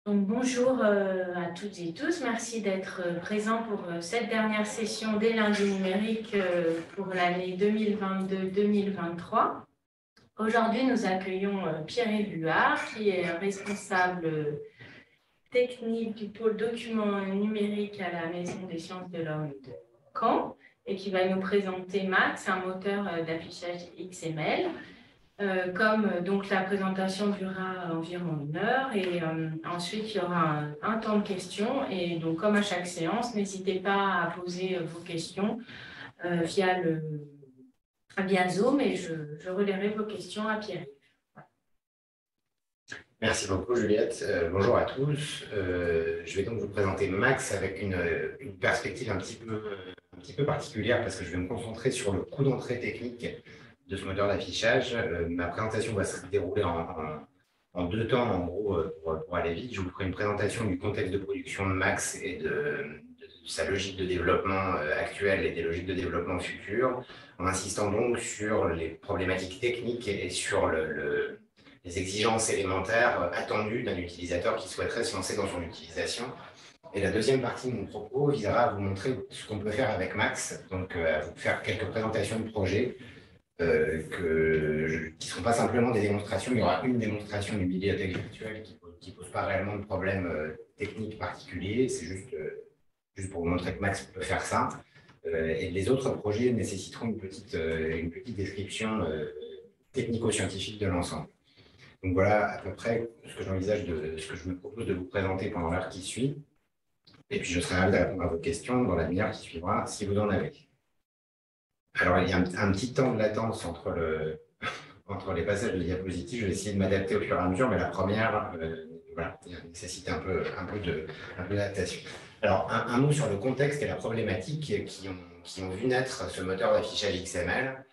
Donc, bonjour à toutes et tous. Merci d'être présents pour cette dernière session des lundis numériques pour l'année 2022-2023. Aujourd'hui, nous accueillons Pierre Luard, qui est responsable technique du pôle documents numériques à la Maison des sciences de l'homme de Caen et qui va nous présenter Max, un moteur d'affichage XML. Donc la présentation durera environ 1 heure et ensuite il y aura un temps de questions et donc comme à chaque séance, n'hésitez pas à poser vos questions via Zoom et je relayerai vos questions à Pierre. Merci beaucoup Juliette. Bonjour à tous. Je vais donc vous présenter Max avec une perspective un petit peu particulière parce que je vais me concentrer sur le coût d'entrée technique de ce moteur d'affichage. Ma présentation va se dérouler en 2 temps, en gros, pour aller vite. Je vous ferai une présentation du contexte de production de Max et de sa logique de développement actuelle et des logiques de développement futures, en insistant donc sur les problématiques techniques et sur les exigences élémentaires attendues d'un utilisateur qui souhaiterait se lancer dans son utilisation. Et la deuxième partie de mon propos visera à vous montrer ce qu'on peut faire avec Max, donc à vous faire quelques présentations de projets qui ne seront pas simplement des démonstrations. Il y aura une démonstration d'une bibliothèque virtuelle qui ne pose pas réellement de problème technique particulier. C'est juste pour vous montrer que Max peut faire ça. Et les autres projets nécessiteront une petite description technico-scientifique de l'ensemble. Donc voilà à peu près ce que j'envisage ce que je me propose de vous présenter pendant l'heure qui suit. Et puis je serai ravi de répondre à vos questions dans la demi-heure qui suivra, si vous en avez. Alors il y a un petit temps de latence entre les passages de diapositives. Je vais essayer de m'adapter au fur et à mesure, mais la première voilà, nécessite un peu d'adaptation. Alors un mot sur le contexte et la problématique qui ont vu naître ce moteur d'affichage XML,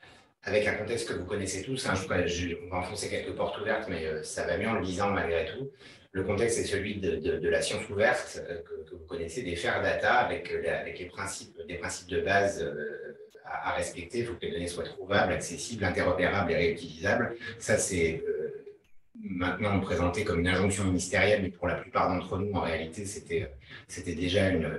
avec un contexte que vous connaissez tous. On va enfoncer quelques portes ouvertes, mais ça va mieux en le disant malgré tout. Le contexte est celui de la science ouverte que vous connaissez, des fair data, avec des principes de base à respecter. Il faut que les données soient trouvables, accessibles, interopérables et réutilisables. Ça, c'est maintenant présenté comme une injonction ministérielle, mais pour la plupart d'entre nous, en réalité, c'était déjà une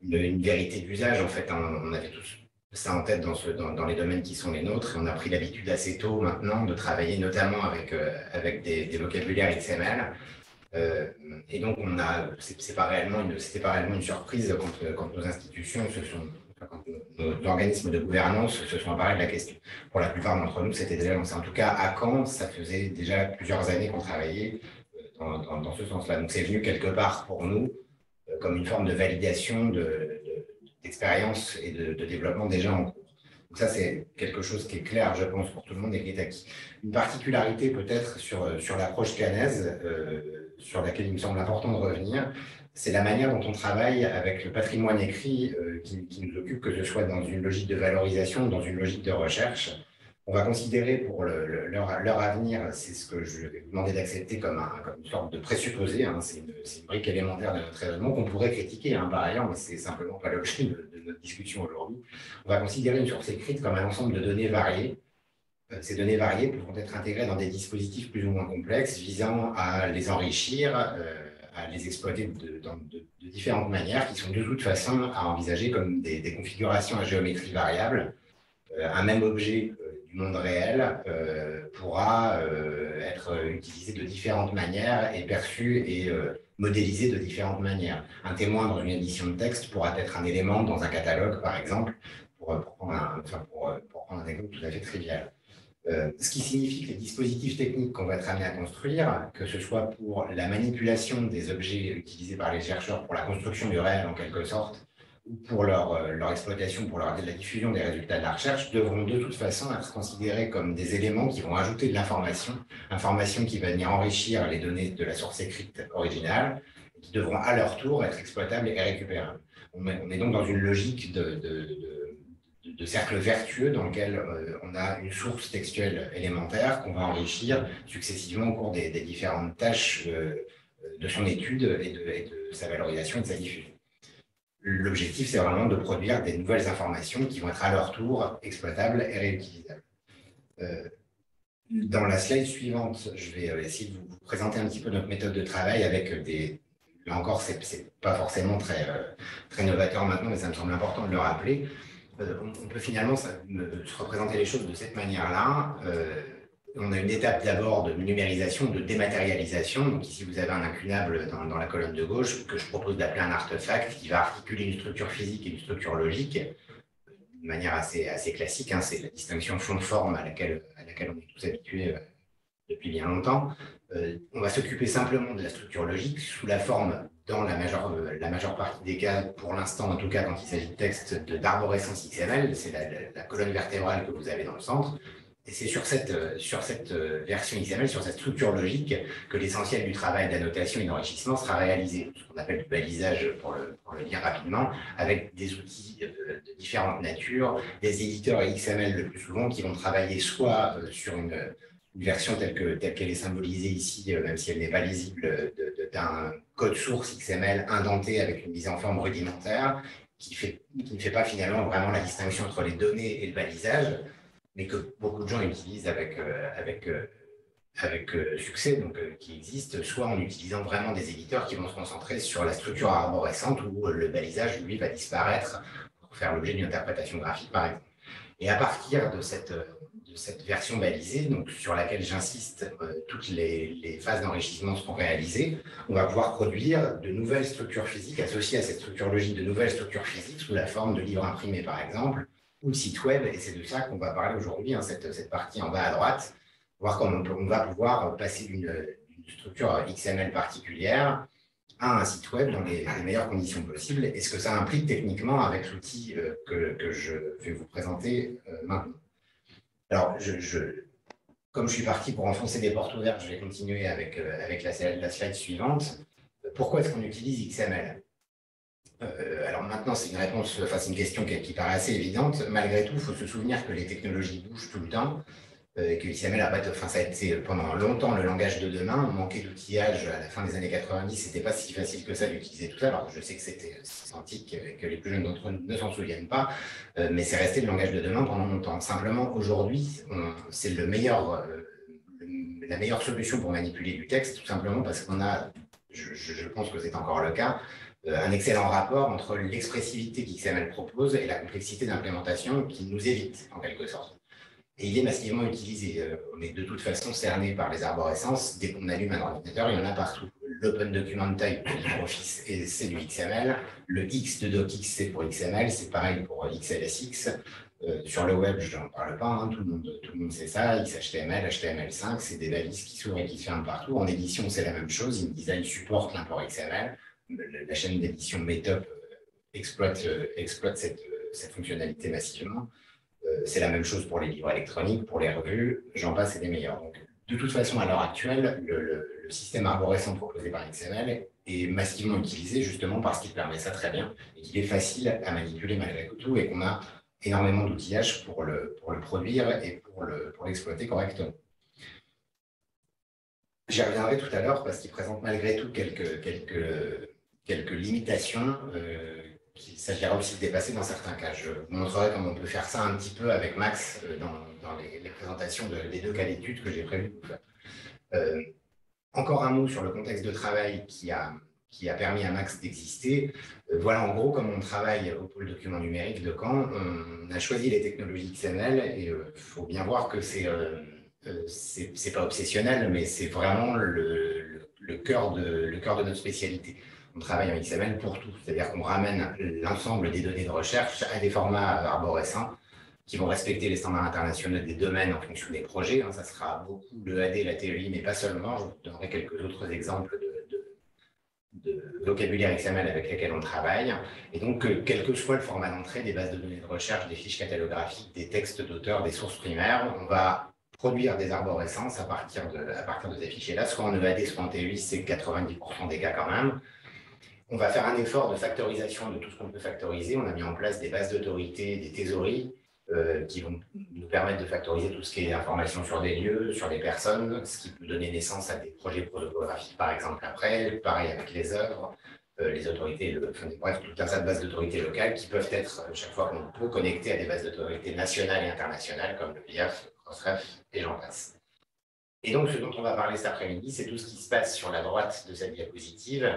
vérité d'usage. En fait, on avait tous ça en tête dans les domaines qui sont les nôtres. Et on a pris l'habitude assez tôt maintenant de travailler notamment avec des vocabulaires XML. Et donc, c'était pas réellement une surprise quand nos institutions quand nos organismes de gouvernance se sont emparés de la question. Pour la plupart d'entre nous, c'était déjà lancé. En tout cas, à Caen, ça faisait déjà plusieurs années qu'on travaillait dans ce sens-là. Donc, c'est venu quelque part pour nous comme une forme de validation d'expérience et de développement déjà en cours. Donc ça, c'est quelque chose qui est clair, je pense, pour tout le monde et qui est acquis. Une particularité peut-être sur l'approche cannaise, sur laquelle il me semble important de revenir, c'est la manière dont on travaille avec le patrimoine écrit qui nous occupe, que ce soit dans une logique de valorisation ou dans une logique de recherche. On va considérer pour leur avenir, c'est ce que je vais vous demander d'accepter comme une sorte de présupposé, hein, c'est une brique élémentaire de notre raisonnement qu'on pourrait critiquer par ailleurs, mais c'est simplement pas l'objet de notre discussion aujourd'hui. On va considérer une source écrite comme un ensemble de données variées. Ces données variées pourront être intégrées dans des dispositifs plus ou moins complexes visant à les enrichir, à les exploiter de différentes manières qui sont de toute façon à envisager comme des configurations à géométrie variable. Un même objet du monde réel pourra être utilisé de différentes manières et perçu et modélisé de différentes manières. Un témoin dans une édition de texte pourra être un élément dans un catalogue, par exemple, pour prendre un exemple tout à fait trivial. Ce qui signifie que les dispositifs techniques qu'on va être amené à construire, que ce soit pour la manipulation des objets utilisés par les chercheurs pour la construction du réel en quelque sorte, ou pour leur exploitation, pour la diffusion des résultats de la recherche, devront de toute façon être considérés comme des éléments qui vont ajouter de l'information qui va venir enrichir les données de la source écrite originale, et qui devront à leur tour être exploitables et récupérables. On est donc dans une logique de cercle vertueux dans lequel on a une source textuelle élémentaire qu'on va enrichir successivement au cours des différentes tâches de son étude et de sa valorisation et de sa diffusion. L'objectif, c'est vraiment de produire des nouvelles informations qui vont être à leur tour exploitables et réutilisables. Dans la slide suivante, je vais essayer de vous présenter un petit peu notre méthode de travail avec des... Là encore, c'est pas forcément très novateur maintenant, mais ça me semble important de le rappeler. On peut finalement se représenter les choses de cette manière-là. On a une étape d'abord de numérisation, de dématérialisation. Donc ici, vous avez un incunable dans la colonne de gauche que je propose d'appeler un artefact qui va articuler une structure physique et une structure logique de manière assez classique. Hein. C'est la distinction fond-forme à laquelle on est tous habitués depuis bien longtemps. On va s'occuper simplement de la structure logique sous la forme, dans la majeure partie des cas, pour l'instant en tout cas quand il s'agit de texte, d'arborescence XML, c'est la colonne vertébrale que vous avez dans le centre. Et c'est sur cette version XML, sur cette structure logique, que l'essentiel du travail d'annotation et d'enrichissement sera réalisé, ce qu'on appelle du balisage, pour le dire rapidement, avec des outils de différentes natures, des éditeurs XML le plus souvent qui vont travailler soit sur une version telle qu'elle est symbolisée ici, même si elle n'est pas lisible, d'un code source XML indenté avec une mise en forme rudimentaire, qui ne fait pas finalement vraiment la distinction entre les données et le balisage, mais que beaucoup de gens utilisent avec succès, donc qui existe, soit en utilisant vraiment des éditeurs qui vont se concentrer sur la structure arborescente où le balisage, lui, va disparaître pour faire l'objet d'une interprétation graphique, par exemple. Et à partir de cette version balisée, donc sur laquelle j'insiste, toutes les phases d'enrichissement seront réalisées, on va pouvoir produire de nouvelles structures physiques associées à cette structure logique, de nouvelles structures physiques sous la forme de livres imprimés, par exemple, ou de sites web, et c'est de ça qu'on va parler aujourd'hui, hein, cette partie en bas à droite, voir comment on va pouvoir passer d'une structure XML particulière à un site web dans les meilleures conditions possibles, et ce que ça implique techniquement avec l'outil que je vais vous présenter maintenant. Alors, comme je suis parti pour enfoncer des portes ouvertes, je vais continuer avec la slide suivante. Pourquoi est-ce qu'on utilise XML ? Alors maintenant, c'est une question qui paraît assez évidente. Malgré tout, il faut se souvenir que les technologies bougent tout le temps, que XML ça a été pendant longtemps le langage de demain. On manquait d'outillage à la fin des années 90, c'était pas si facile que ça d'utiliser tout ça. Alors je sais que c'est antique et que les plus jeunes d'entre nous ne s'en souviennent pas, mais c'est resté le langage de demain pendant longtemps. Simplement, aujourd'hui, c'est la meilleure solution pour manipuler du texte, tout simplement parce qu'on a, je pense que c'est encore le cas, un excellent rapport entre l'expressivité qu'XML propose et la complexité d'implémentation qui nous évite, en quelque sorte. Et il est massivement utilisé. On est de toute façon cerné par les arborescences. Dès qu'on allume un ordinateur, il y en a partout. L'Open Document Type de LibreOffice, c'est du XML. Le X de DocX, c'est pour XML. C'est pareil pour XLSX. Sur le web, je n'en parle pas. Hein. Tout le monde sait ça. XHTML, HTML5, c'est des balises qui s'ouvrent et qui se ferment partout. En édition, c'est la même chose. InDesign supporte l'import XML. La chaîne d'édition Metop exploite cette fonctionnalité massivement. C'est la même chose pour les livres électroniques, pour les revues, j'en passe et des meilleurs. Donc, de toute façon, à l'heure actuelle, le système arborescent proposé par XML est massivement utilisé justement parce qu'il permet ça très bien et qu'il est facile à manipuler malgré tout et qu'on a énormément d'outillage pour le produire et pour l'exploiter correctement. J'y reviendrai tout à l'heure parce qu'il présente malgré tout quelques limitations qu'il s'agira aussi de dépasser dans certains cas. Je vous montrerai comment on peut faire ça un petit peu avec Max dans les présentations des deux cas d'études que j'ai prévu de vous faire. Encore un mot sur le contexte de travail qui a permis à Max d'exister. Voilà en gros comment on travaille au pôle document numérique de Caen. On a choisi les technologies XML et il faut bien voir que c'est pas obsessionnel, mais c'est vraiment le cœur de notre spécialité. On travaille en XML pour tout, c'est-à-dire qu'on ramène l'ensemble des données de recherche à des formats arborescents qui vont respecter les standards internationaux des domaines en fonction des projets. Ça sera beaucoup le AD, la TEI, mais pas seulement. Je vous donnerai quelques autres exemples de vocabulaire XML avec lesquels on travaille. Et donc, quel que soit le format d'entrée des bases de données de recherche, des fiches catalographiques, des textes d'auteurs, des sources primaires, on va produire des arborescences à partir de ces fichiers-là, soit en EAD, soit en TEI, c'est 90% des cas quand même. On va faire un effort de factorisation de tout ce qu'on peut factoriser. On a mis en place des bases d'autorité, des thésauries qui vont nous permettre de factoriser tout ce qui est information sur des lieux, sur des personnes, ce qui peut donner naissance à des projets protographiques, par exemple, après. Pareil avec les œuvres, les autorités, bref, tout un tas de bases d'autorité locales qui peuvent être, chaque fois qu'on peut, connectées à des bases d'autorité nationales et internationales, comme le PIAF, Crossref, et j'en passe. Et donc, ce dont on va parler cet après-midi, c'est tout ce qui se passe sur la droite de cette diapositive.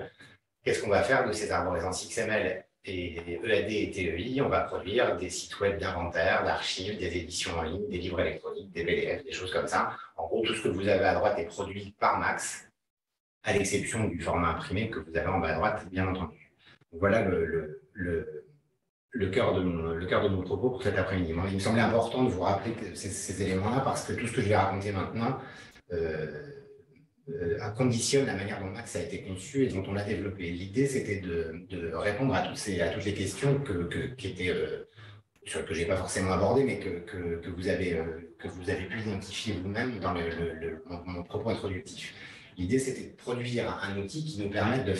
Qu'est-ce qu'on va faire de ces arborescences XML et EAD et TEI? On va produire des sites web d'inventaire, d'archives, des éditions en ligne, des livres électroniques, des PDF, des choses comme ça. En gros, tout ce que vous avez à droite est produit par Max, à l'exception du format imprimé que vous avez en bas à droite, bien entendu. Donc, voilà le cœur de mon propos pour cet après-midi. Il me semblait important de vous rappeler que ces éléments-là, parce que tout ce que je vais raconter maintenant conditionne la manière dont Max a été conçu et dont on l'a développé. L'idée, c'était de répondre à toutes les questions qui étaient, que je n'ai pas forcément abordées, mais que vous avez pu identifier vous-même dans mon propos introductif. L'idée, c'était de produire un outil qui nous permette de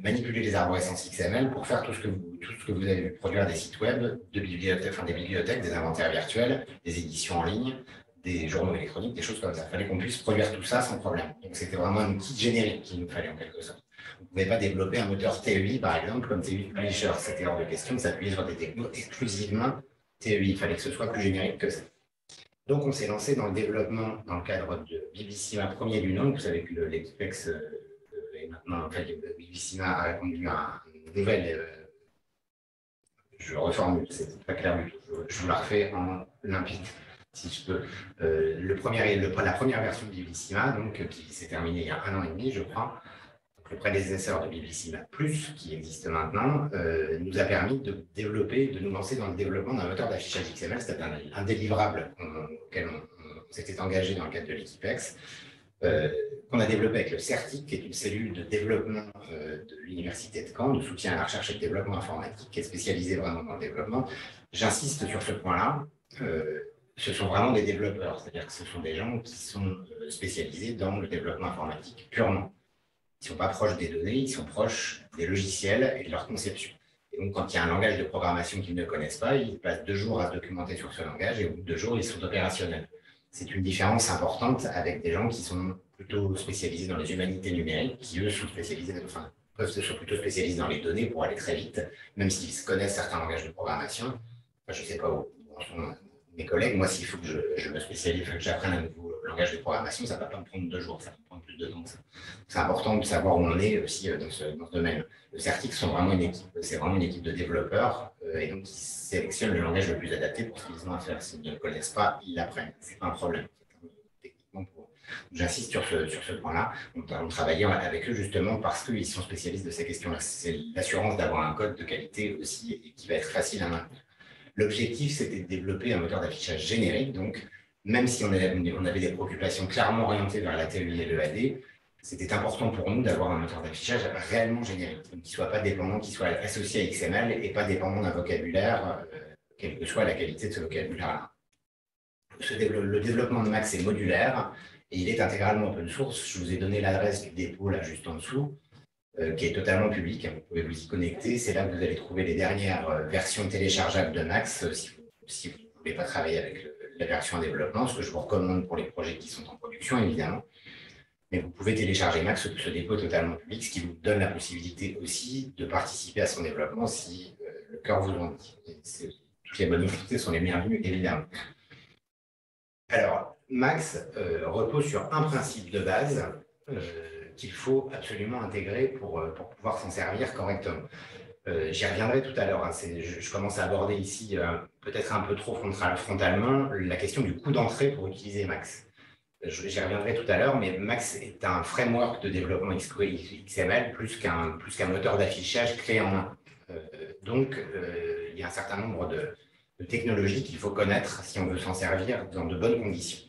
manipuler les arborescences XML pour faire tout ce que vous avez vu, produire des sites web, des bibliothèques, des inventaires virtuels, des éditions en ligne, des journaux électroniques, des choses comme ça. Il fallait qu'on puisse produire tout ça sans problème. Donc, c'était vraiment un outil générique qu'il nous fallait en quelque sorte. Vous ne pouvez pas développer un moteur TEI, par exemple, comme TEI Publisher. C'était hors de question de s'appuyer sur des technos exclusivement TEI. Il fallait que ce soit plus générique que ça. Donc, on s'est lancé dans le développement dans le cadre de Bibissima premier du nom. Vous savez que l'Equipex est maintenant, Bibissima a répondu à une nouvelle. Je reformule, c'est pas clair du tout. Je vous la refais en limpide, si je peux. La première version de Bibissima, donc, qui s'est terminée il y a 1 an et demi, je crois, le prédécesseur de Bibissima Plus, qui existe maintenant, nous a permis de nous lancer dans le développement d'un moteur d'affichage XML. C'était un délivrable auquel on s'était engagé dans le cadre de l'Equipex, qu'on a développé avec le CERTIC, qui est une cellule de développement de l'Université de Caen, de soutien à la recherche et le développement informatique, qui est spécialisée vraiment dans le développement. J'insiste sur ce point-là. Ce sont vraiment des développeurs, c'est-à-dire que ce sont des gens qui sont spécialisés dans le développement informatique purement. Ils ne sont pas proches des données, ils sont proches des logiciels et de leur conception. Et donc, quand il y a un langage de programmation qu'ils ne connaissent pas, ils passent 2 jours à se documenter sur ce langage et au bout de 2 jours, ils sont opérationnels. C'est une différence importante avec des gens qui sont plutôt spécialisés dans les humanités numériques, qui eux sont plutôt spécialisés dans les données pour aller très vite, même s'ils connaissent certains langages de programmation. Enfin, je ne sais pas où sont mes collègues. Moi, s'il faut que je me spécialise, que j'apprenne un nouveau langage de programmation, ça ne va pas me prendre 2 jours, ça va me prendre plus de temps que ça. C'est important de savoir où on est aussi dans ce domaine. Le CERTIC, c'est vraiment une équipe de développeurs et donc ils sélectionnent le langage le plus adapté pour ce qu'ils ont à faire. S'ils ne le connaissent pas, ils l'apprennent. Ce n'est pas un problème. J'insiste sur ce point-là. Nous allons travailler avec eux justement parce qu'ils sont spécialistes de ces questions-là. C'est l'assurance d'avoir un code de qualité aussi et qui va être facile à maintenir. L'objectif, c'était de développer un moteur d'affichage générique. Donc, même si on avait des préoccupations clairement orientées vers la TEI et l'EAD, c'était important pour nous d'avoir un moteur d'affichage réellement générique, qui ne soit pas dépendant, qui soit associé à XML et pas dépendant d'un vocabulaire, quelle que soit la qualité de ce vocabulaire-là. Le développement de Max est modulaire et il est intégralement open source. Je vous ai donné l'adresse du dépôt là juste en dessous, qui est totalement publique. Vous pouvez vous y connecter. C'est là que vous allez trouver les dernières versions téléchargeables de Max si vous ne voulez pas travailler avec la version en développement, ce que je vous recommande pour les projets qui sont en production, évidemment. Mais vous pouvez télécharger Max ce dépôt totalement public, ce qui vous donne la possibilité aussi de participer à son développement si le cœur vous en dit. Toutes les bonnes volontés sont les bienvenues, évidemment. Alors, Max repose sur un principe de base qu'il faut absolument intégrer pour pouvoir s'en servir correctement. J'y reviendrai tout à l'heure. Hein. Je commence à aborder ici, peut-être un peu trop frontalement, la question du coût d'entrée pour utiliser Max. J'y reviendrai tout à l'heure, mais Max est un framework de développement XML plus qu'un moteur d'affichage clé en main. Donc, il y a un certain nombre de technologies qu'il faut connaître si on veut s'en servir dans de bonnes conditions.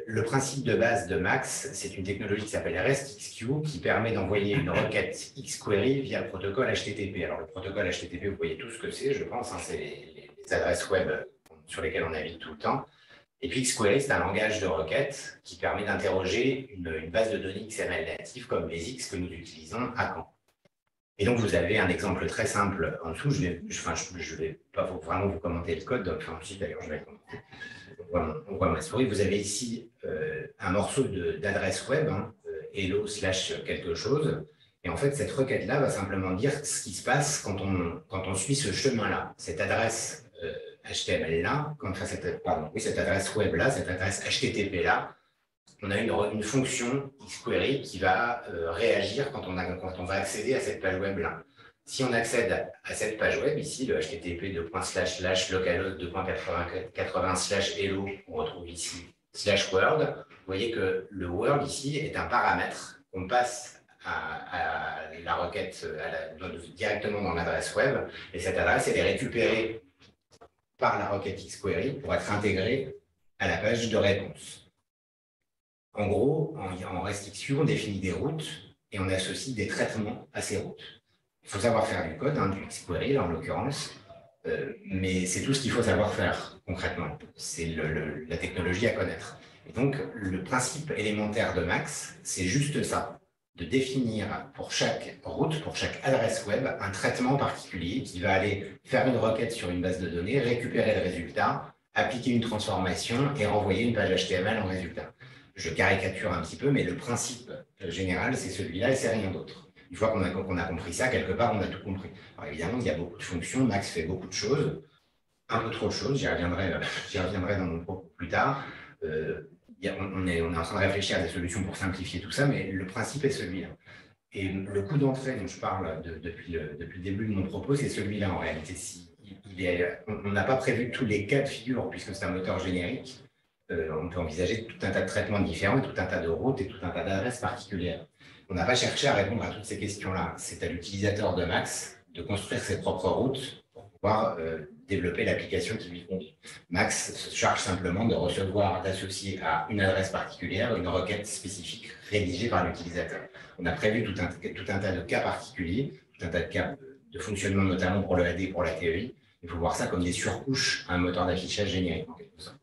Le principe de base de Max, c'est une technologie qui s'appelle REST-XQ qui permet d'envoyer une requête XQuery via le protocole HTTP. Alors, le protocole HTTP, vous voyez tout ce que c'est, je pense, hein, c'est les adresses web sur lesquelles on navigue tout le temps. Et puis XQuery, c'est un langage de requête qui permet d'interroger une base de données XML native comme les X que nous utilisons à Caen. Et donc, vous avez un exemple très simple en dessous. Je ne vais pas vraiment vous commenter le code. Enfin, si, d'ailleurs, je vais le commenter. On voit ma souris. Vous avez ici un morceau d'adresse web, hein, hello / quelque chose. Et en fait, cette requête-là va simplement dire ce qui se passe quand on suit ce chemin-là. Cette adresse HTML-là, cette adresse web-là, cette adresse HTTP-là, on a une fonction xQuery qui va réagir quand on va accéder à cette page web-là. Si on accède à cette page web, ici, le http://localhost 2.80/hello, on retrouve ici /word, vous voyez que le word ici est un paramètre qu'on passe à la requête directement dans l'adresse web, et cette adresse, elle est récupérée par la requête xQuery pour être intégrée à la page de réponse. En gros, en restriction, on définit des routes et on associe des traitements à ces routes. Il faut savoir faire du code, du xQuery là, en l'occurrence, mais c'est tout ce qu'il faut savoir faire concrètement. C'est la technologie à connaître. Et donc, le principe élémentaire de Max, c'est juste ça, de définir pour chaque route, pour chaque adresse web, un traitement particulier qui va aller faire une requête sur une base de données, récupérer le résultat, appliquer une transformation et renvoyer une page HTML en résultat. Je caricature un petit peu, mais le principe général, c'est celui-là et c'est rien d'autre. Une fois qu'on a compris ça, quelque part, on a tout compris. Alors évidemment, il y a beaucoup de fonctions, Max fait beaucoup de choses, un peu trop de choses, j'y reviendrai dans mon propos plus tard. On est en train de réfléchir à des solutions pour simplifier tout ça, mais le principe est celui-là. Et le coût d'entrée dont je parle depuis le début de mon propos, c'est celui-là en réalité. On n'a pas prévu tous les cas de figure, puisque c'est un moteur générique. On peut envisager tout un tas de traitements différents, tout un tas de routes et tout un tas d'adresses particulières. On n'a pas cherché à répondre à toutes ces questions-là. C'est à l'utilisateur de Max de construire ses propres routes pour pouvoir développer l'application qui lui convient. Max se charge simplement de recevoir, d'associer à une adresse particulière une requête spécifique rédigée par l'utilisateur. On a prévu tout un tas de cas particuliers, tout un tas de cas de fonctionnement, notamment pour le AD et pour la TEI. Il faut voir ça comme des surcouches à un moteur d'affichage générique, en quelque sorte.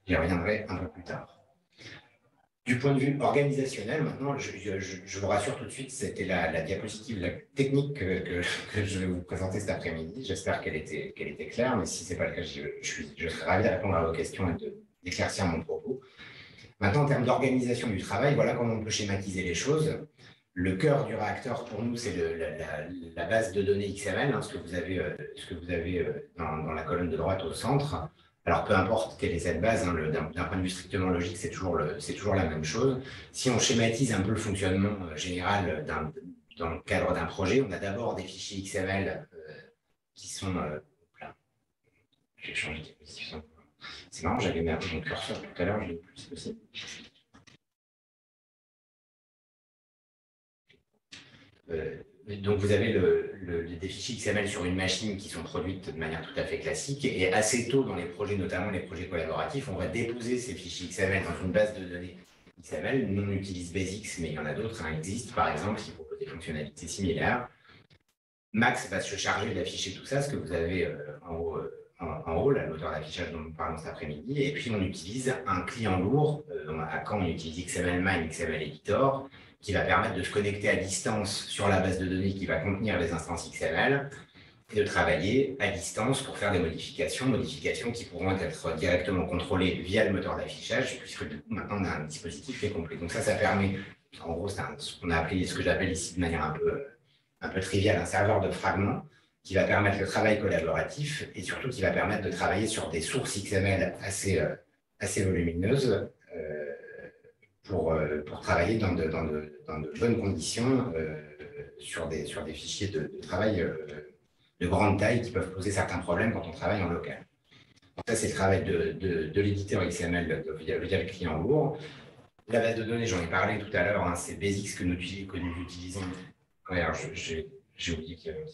J'y reviendrai un peu plus tard. Du point de vue organisationnel, maintenant, je vous rassure tout de suite, c'était la diapositive la technique que je vais vous présenter cet après-midi. J'espère qu'elle était claire, mais si ce n'est pas le cas, je serai ravi de répondre à vos questions et d'éclaircir mon propos. Maintenant, en termes d'organisation du travail, voilà comment on peut schématiser les choses. Le cœur du réacteur, pour nous, c'est la base de données XML, ce que vous avez dans la colonne de droite au centre. Alors, peu importe quelle est cette base, d'un point de vue strictement logique, c'est toujours la même chose. Si on schématise un peu le fonctionnement général dans le cadre d'un projet, on a d'abord des fichiers XML qui sont... J'ai changé de position. C'est marrant, j'avais mis un peu mon curseur tout à l'heure, je ne l'ai plus, c'est possible. Donc, vous avez des fichiers XML sur une machine qui sont produites de manière tout à fait classique. Et assez tôt dans les projets, notamment les projets collaboratifs, on va déposer ces fichiers XML dans une base de données XML. Nous, on utilise Basics, mais il y en a d'autres. Existe, par exemple, qui propose des fonctionnalités similaires. Max va se charger d'afficher tout ça, ce que vous avez en haut, le moteur d'affichage dont nous parlons cet après-midi. Et puis, on utilise un client lourd. À Caen, on utilise XML-Mine, XML Editor, qui va permettre de se connecter à distance sur la base de données qui va contenir les instances XML et de travailler à distance pour faire des modifications qui pourront être directement contrôlées via le moteur d'affichage, puisque du coup, maintenant, on a un dispositif qui est complet. Donc ça permet, en gros, c'est ce que j'appelle ici de manière un peu triviale, un serveur de fragments qui va permettre le travail collaboratif et surtout qui va permettre de travailler sur des sources XML assez volumineuses pour travailler dans de bonnes conditions sur des fichiers de travail de grande taille qui peuvent poser certains problèmes quand on travaille en local. Donc ça, c'est le travail de l'éditeur XML via le client lourd. La base de données, j'en ai parlé tout à l'heure, c'est Basics que nous utilisons. Ouais, alors j'ai oublié qu'il y avait un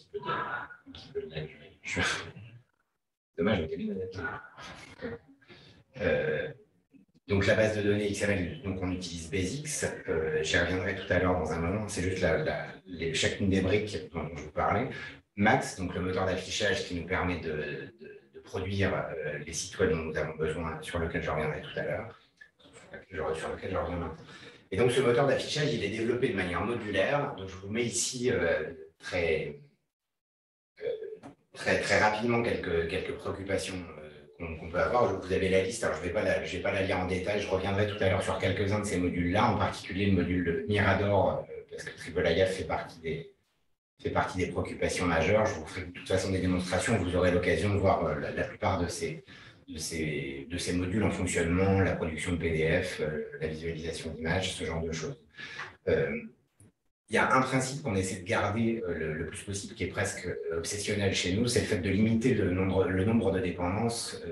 petit peu de neige. Dommage, mais donc la base de données XML, donc on utilise Basics. J'y reviendrai tout à l'heure dans un moment. C'est juste chacune des briques dont je vous parlais. Max, donc le moteur d'affichage qui nous permet de produire les sites web dont nous avons besoin, sur lequel je reviendrai tout à l'heure, sur lequel je reviens maintenant. Et donc ce moteur d'affichage, il est développé de manière modulaire. Donc je vous mets ici très rapidement quelques préoccupations qu'on peut avoir. Vous avez la liste, alors je vais pas la lire en détail, je reviendrai tout à l'heure sur quelques-uns de ces modules-là, en particulier le module Mirador, parce que Triple-IF fait partie des préoccupations majeures. Je vous ferai de toute façon des démonstrations, vous aurez l'occasion de voir la plupart de ces de ces modules en fonctionnement, la production de PDF, la visualisation d'images, ce genre de choses. Il y a un principe qu'on essaie de garder le plus possible, qui est presque obsessionnel chez nous, c'est le fait de limiter le nombre de dépendances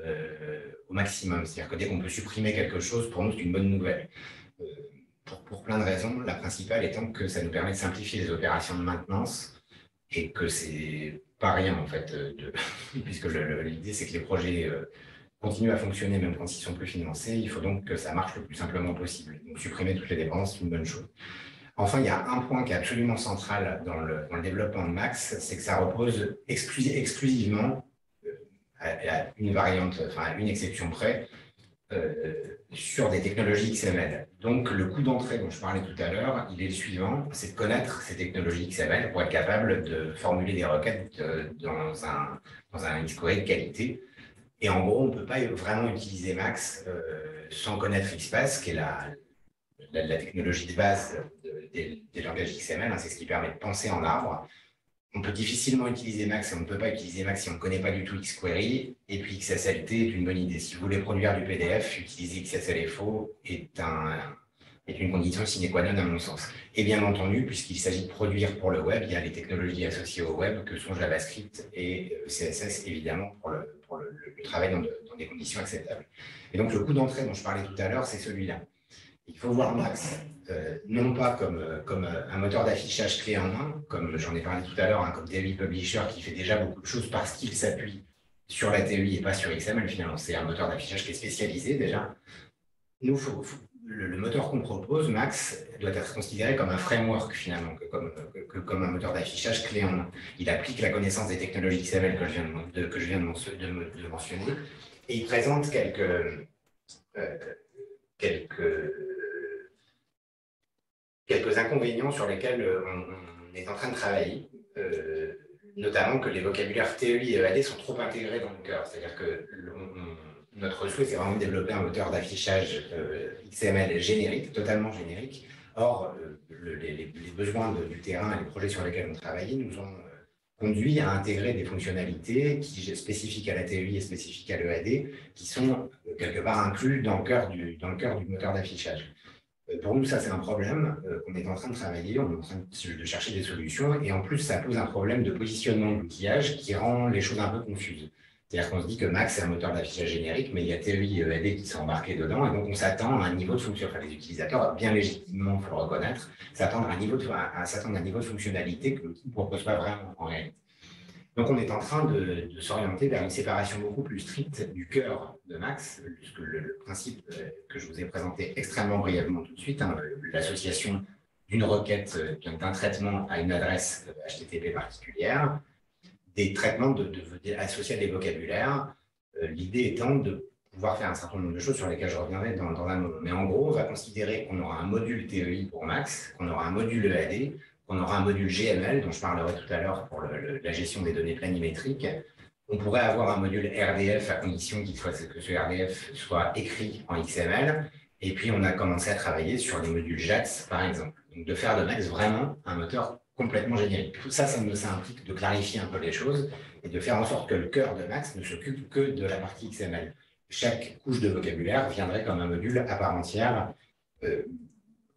au maximum. C'est-à-dire que dès qu'on peut supprimer quelque chose, pour nous, c'est une bonne nouvelle. Pour plein de raisons, la principale étant que ça nous permet de simplifier les opérations de maintenance et que c'est pas rien, en fait, puisque l'idée, c'est que les projets continuent à fonctionner même quand ils sont plus financés. Il faut donc que ça marche le plus simplement possible. Donc, supprimer toutes les dépendances, c'est une bonne chose. Enfin, il y a un point qui est absolument central dans le développement de Max, c'est que ça repose exclusivement, à une variante, enfin à une exception près, sur des technologies XML. Donc, le coût d'entrée dont je parlais tout à l'heure, il est le suivant, c'est de connaître ces technologies XML pour être capable de formuler des requêtes dans un XQuery de qualité. Et en gros, on ne peut pas vraiment utiliser Max sans connaître XPath, qui est la technologie de base des langages XML, hein, c'est ce qui permet de penser en arbre. On peut difficilement utiliser Max et on ne peut pas utiliser Max si on ne connaît pas du tout XQuery. Et puis XSLT est une bonne idée. Si vous voulez produire du PDF, utiliser XSLFO est une condition sine qua non à mon sens. Et bien entendu, puisqu'il s'agit de produire pour le web, il y a les technologies associées au web que sont JavaScript et CSS, évidemment, pour le travail dans des conditions acceptables. Et donc le coût d'entrée dont je parlais tout à l'heure, c'est celui-là. Il faut voir Max non pas comme un moteur d'affichage clé en main, comme j'en ai parlé tout à l'heure, hein, comme TEI Publisher qui fait déjà beaucoup de choses parce qu'il s'appuie sur la TEI et pas sur XML finalement. C'est un moteur d'affichage qui est spécialisé déjà. Nous, le moteur qu'on propose, Max, doit être considéré comme un framework finalement, comme un moteur d'affichage clé en main. Il applique la connaissance des technologies XML que je viens de mentionner et il présente quelques inconvénients sur lesquels on est en train de travailler, notamment que les vocabulaires TEI et EAD sont trop intégrés dans le cœur. C'est-à-dire que notre souhait, c'est vraiment de développer un moteur d'affichage XML générique, totalement générique. Or, les besoins du terrain et les projets sur lesquels on travaillait nous ont conduit à intégrer des fonctionnalités spécifiques à la TEI et spécifiques à l'EAD, qui sont quelque part inclus dans le cœur du moteur d'affichage. Pour nous, ça, c'est un problème qu'on est en train de travailler, on est en train de chercher des solutions, et en plus, ça pose un problème de positionnement de l'outillage qui rend les choses un peu confuses. C'est-à-dire qu'on se dit que Max, c'est un moteur d'affichage générique, mais il y a TEI et EAD qui sont embarqués dedans, et donc on s'attend à un niveau de fonction, enfin les utilisateurs, bien légitimement, il faut le reconnaître, s'attendent à un niveau de fonctionnalité que l'outil ne propose pas vraiment en réalité. Donc on est en train de s'orienter vers une séparation beaucoup plus stricte du cœur de Max, puisque le principe que je vous ai présenté extrêmement brièvement tout de suite, hein, l'association d'une requête, d'un traitement à une adresse HTTP particulière, des traitements associés à des vocabulaires, l'idée étant de pouvoir faire un certain nombre de choses sur lesquelles je reviendrai dans un moment. Mais en gros, on va considérer qu'on aura un module TEI pour Max, qu'on aura un module EAD, qu'on aura un module GML, dont je parlerai tout à l'heure pour la gestion des données planimétriques. On pourrait avoir un module RDF à condition que ce RDF soit écrit en XML. Et puis, on a commencé à travailler sur les modules JAX, par exemple. Donc, de faire de Max vraiment un moteur complètement générique. Tout ça, ça implique de clarifier un peu les choses et de faire en sorte que le cœur de Max ne s'occupe que de la partie XML. Chaque couche de vocabulaire viendrait comme un module à part entière,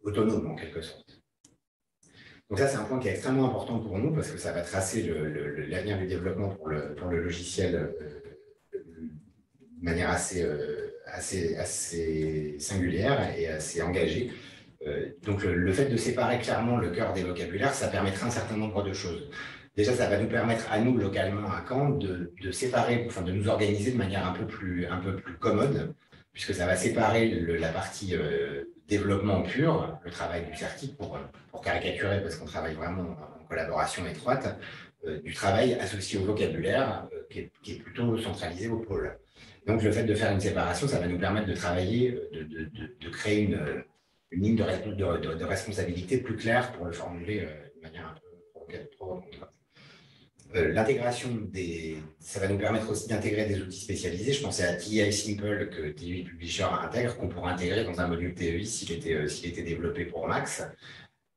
autonome en quelque sorte. Donc ça, c'est un point qui est extrêmement important pour nous parce que ça va tracer l'avenir du développement pour le logiciel de manière assez singulière et assez engagée. Donc le fait de séparer clairement le cœur des vocabulaires, ça permettra un certain nombre de choses. Déjà, ça va nous permettre à nous, localement à Caen, de séparer, enfin de nous organiser de manière un peu plus commode, puisque ça va séparer la partie développement pur, le travail du certique, pour caricaturer, parce qu'on travaille vraiment en collaboration étroite, du travail associé au vocabulaire, qui est plutôt centralisé au pôle. Donc le fait de faire une séparation, ça va nous permettre de travailler, de créer une ligne de responsabilité plus claire pour le formuler de manière un peu provocatrice. L'intégration ça va nous permettre aussi d'intégrer des outils spécialisés. Je pensais à TI Simple que TEI Publisher intègre, qu'on pourra intégrer dans un module TEI s'il était développé pour Max.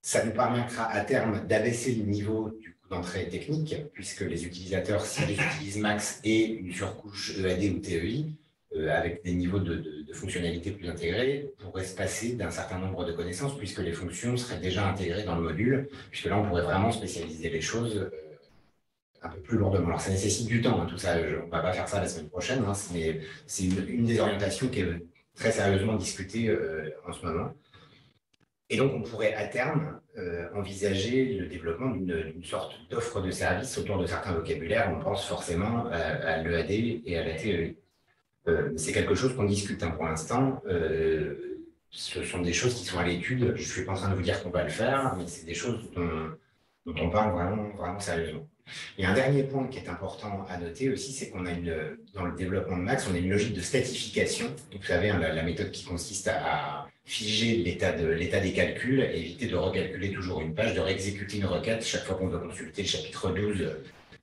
Ça nous permettra à terme d'abaisser le niveau du coût d'entrée technique, puisque les utilisateurs, s'ils utilisent Max et une surcouche EAD ou TEI, avec des niveaux de fonctionnalité plus intégrés, pourrait se passer d'un certain nombre de connaissances, puisque les fonctions seraient déjà intégrées dans le module, puisque là, on pourrait vraiment spécialiser les choses un peu plus lourdement. Alors, ça nécessite du temps, hein, tout ça. On ne va pas faire ça la semaine prochaine, hein, mais c'est une des orientations qui est très sérieusement discutée en ce moment. Et donc, on pourrait à terme envisager le développement d'une sorte d'offre de service autour de certains vocabulaires. On pense forcément à l'EAD et à la TEI. C'est quelque chose qu'on discute hein, pour l'instant. Ce sont des choses qui sont à l'étude. Je ne suis pas en train de vous dire qu'on va le faire, mais c'est des choses dont on parle vraiment, vraiment sérieusement. Et un dernier point qui est important à noter aussi, c'est qu'on a dans le développement de Max, on a une logique de statification. Donc, vous savez, hein, la méthode qui consiste à figer l'état des calculs et éviter de recalculer toujours une page, de réexécuter une requête chaque fois qu'on doit consulter le chapitre 12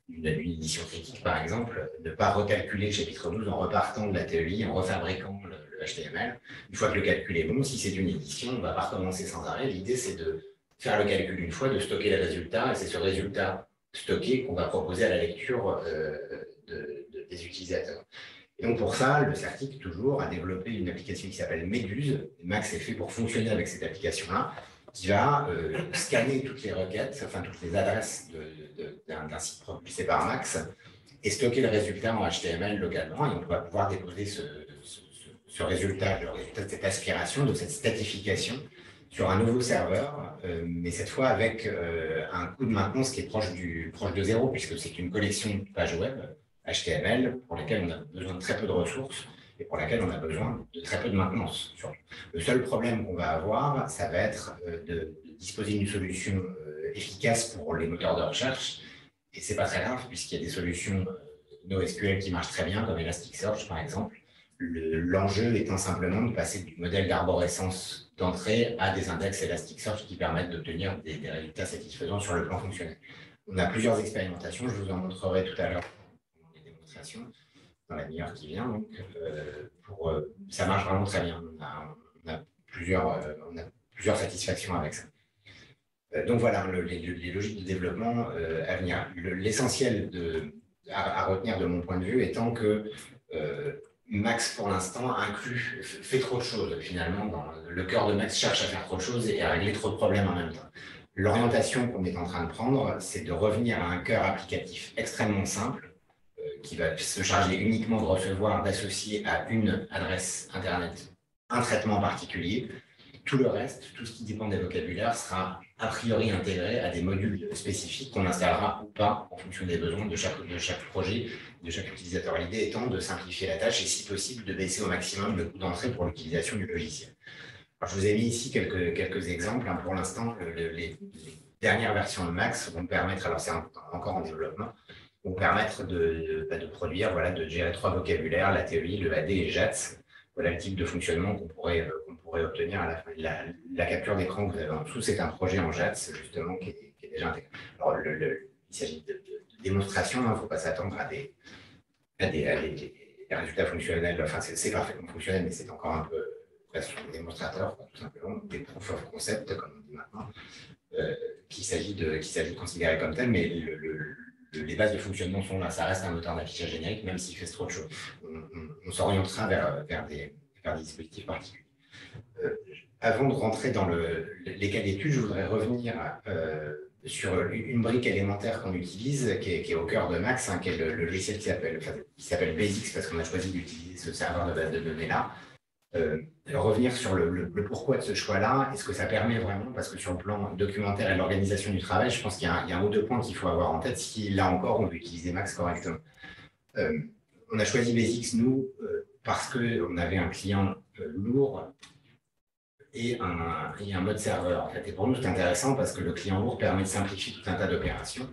d'une édition critique, par exemple, ne pas recalculer le chapitre 12 en repartant de la TEI, en refabriquant le HTML. Une fois que le calcul est bon, si c'est une édition, on ne va pas recommencer sans arrêt. L'idée, c'est de faire le calcul une fois, de stocker le résultat, et c'est ce résultat stocké qu'on va proposer à la lecture des utilisateurs. Et donc pour ça, le Certic, toujours, a développé une application qui s'appelle Méduse. Max est fait pour fonctionner avec cette application-là, qui va scanner toutes les requêtes, enfin toutes les adresses d'un site propulsé par Max, et stocker le résultat en HTML localement. Et on va pouvoir déposer ce résultat, le résultat de cette aspiration, de cette statification, sur un nouveau serveur, mais cette fois avec un coût de maintenance qui est proche de zéro, puisque c'est une collection de pages web HTML pour lesquelles on a besoin de très peu de ressources et pour laquelle on a besoin de très peu de maintenance. Le seul problème qu'on va avoir, ça va être de disposer d'une solution efficace pour les moteurs de recherche, et c'est pas très grave, puisqu'il y a des solutions NoSQL qui marchent très bien, comme Elasticsearch par exemple. L'enjeu étant simplement de passer du modèle d'arborescence d'entrée à des index Elasticsearch qui permettent d'obtenir des résultats satisfaisants sur le plan fonctionnel. On a plusieurs expérimentations, je vous en montrerai tout à l'heure dans les démonstrations, dans la demi-heure qui vient. Donc, ça marche vraiment très bien. On a plusieurs satisfactions avec ça. Donc voilà, les logiques de développement à venir. L'essentiel à retenir de mon point de vue étant que Max, pour l'instant, fait trop de choses, finalement. Le cœur de Max cherche à faire trop de choses et à régler trop de problèmes en même temps. L'orientation qu'on est en train de prendre, c'est de revenir à un cœur applicatif extrêmement simple, qui va se charger uniquement de recevoir, d'associer à une adresse Internet un traitement particulier. Tout le reste, tout ce qui dépend des vocabulaires, sera a priori intégré à des modules spécifiques qu'on installera ou pas en fonction des besoins de chaque projet, de chaque utilisateur. L'idée étant de simplifier la tâche et, si possible, de baisser au maximum le coût d'entrée pour l'utilisation du logiciel. Alors, je vous ai mis ici quelques exemples. Hein. Pour l'instant, les dernières versions de Max vont permettre, alors c'est encore en développement, vont permettre de produire, voilà, de gérer 3 vocabulaires, la TEI, le AD et JATS. Voilà le type de fonctionnement qu'on pourrait obtenir à la fin. La capture d'écran que vous avez en dessous, c'est un projet en JATS, justement, qui est déjà intégré. Alors, il s'agit de démonstration, il ne faut pas s'attendre à des résultats fonctionnels. Enfin, c'est parfaitement fonctionnel, mais c'est encore un peu presque un démonstrateur, tout simplement, des proof of concept, comme on dit maintenant, qu'il s'agit de considérer comme tel, mais les bases de fonctionnement sont là. Ça reste un moteur d'affichage générique, même s'il fait trop de choses. On s'orientera vers des dispositifs particuliers. Avant de rentrer dans les cas d'études, je voudrais revenir sur une brique élémentaire qu'on utilise, qui est au cœur de Max, hein, qui est le logiciel qui s'appelle Basics, parce qu'on a choisi d'utiliser ce serveur de base de données-là. Revenir sur le pourquoi de ce choix-là et ce que ça permet vraiment, parce que sur le plan documentaire et l'organisation du travail, je pense qu'il y a un ou deux points qu'il faut avoir en tête si, là encore, on veut utiliser Max correctement. On a choisi Basics, nous, parce qu'on avait un client lourd et un mode serveur. En fait. Et pour nous, c'est intéressant parce que le client lourd permet de simplifier tout un tas d'opérations,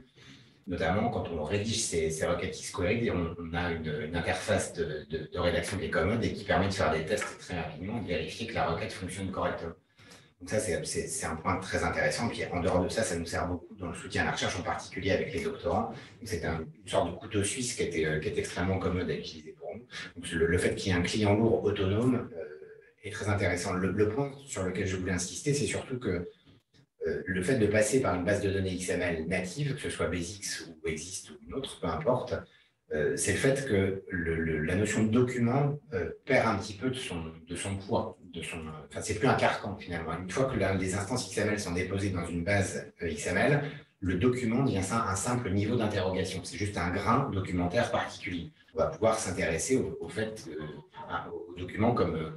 notamment quand on rédige ces requêtes XQuery, on a une interface de rédaction qui est commode et qui permet de faire des tests très rapidement, de vérifier que la requête fonctionne correctement. Donc ça, c'est un point très intéressant. Puis en dehors de ça, ça nous sert beaucoup dans le soutien à la recherche, en particulier avec les doctorants. C'est une sorte de couteau suisse qui est extrêmement commode à utiliser pour nous. Donc le fait qu'il y ait un client lourd autonome est très intéressant. Le point sur lequel je voulais insister, c'est surtout que le fait de passer par une base de données XML native, que ce soit Basics ou Exist ou une autre, peu importe, c'est le fait que la notion de document perd un petit peu de son poids. Enfin, c'est plus un carcan finalement. Une fois que les instances XML sont déposées dans une base XML, le document devient un simple niveau d'interrogation. C'est juste un grain documentaire particulier. On va pouvoir s'intéresser au document comme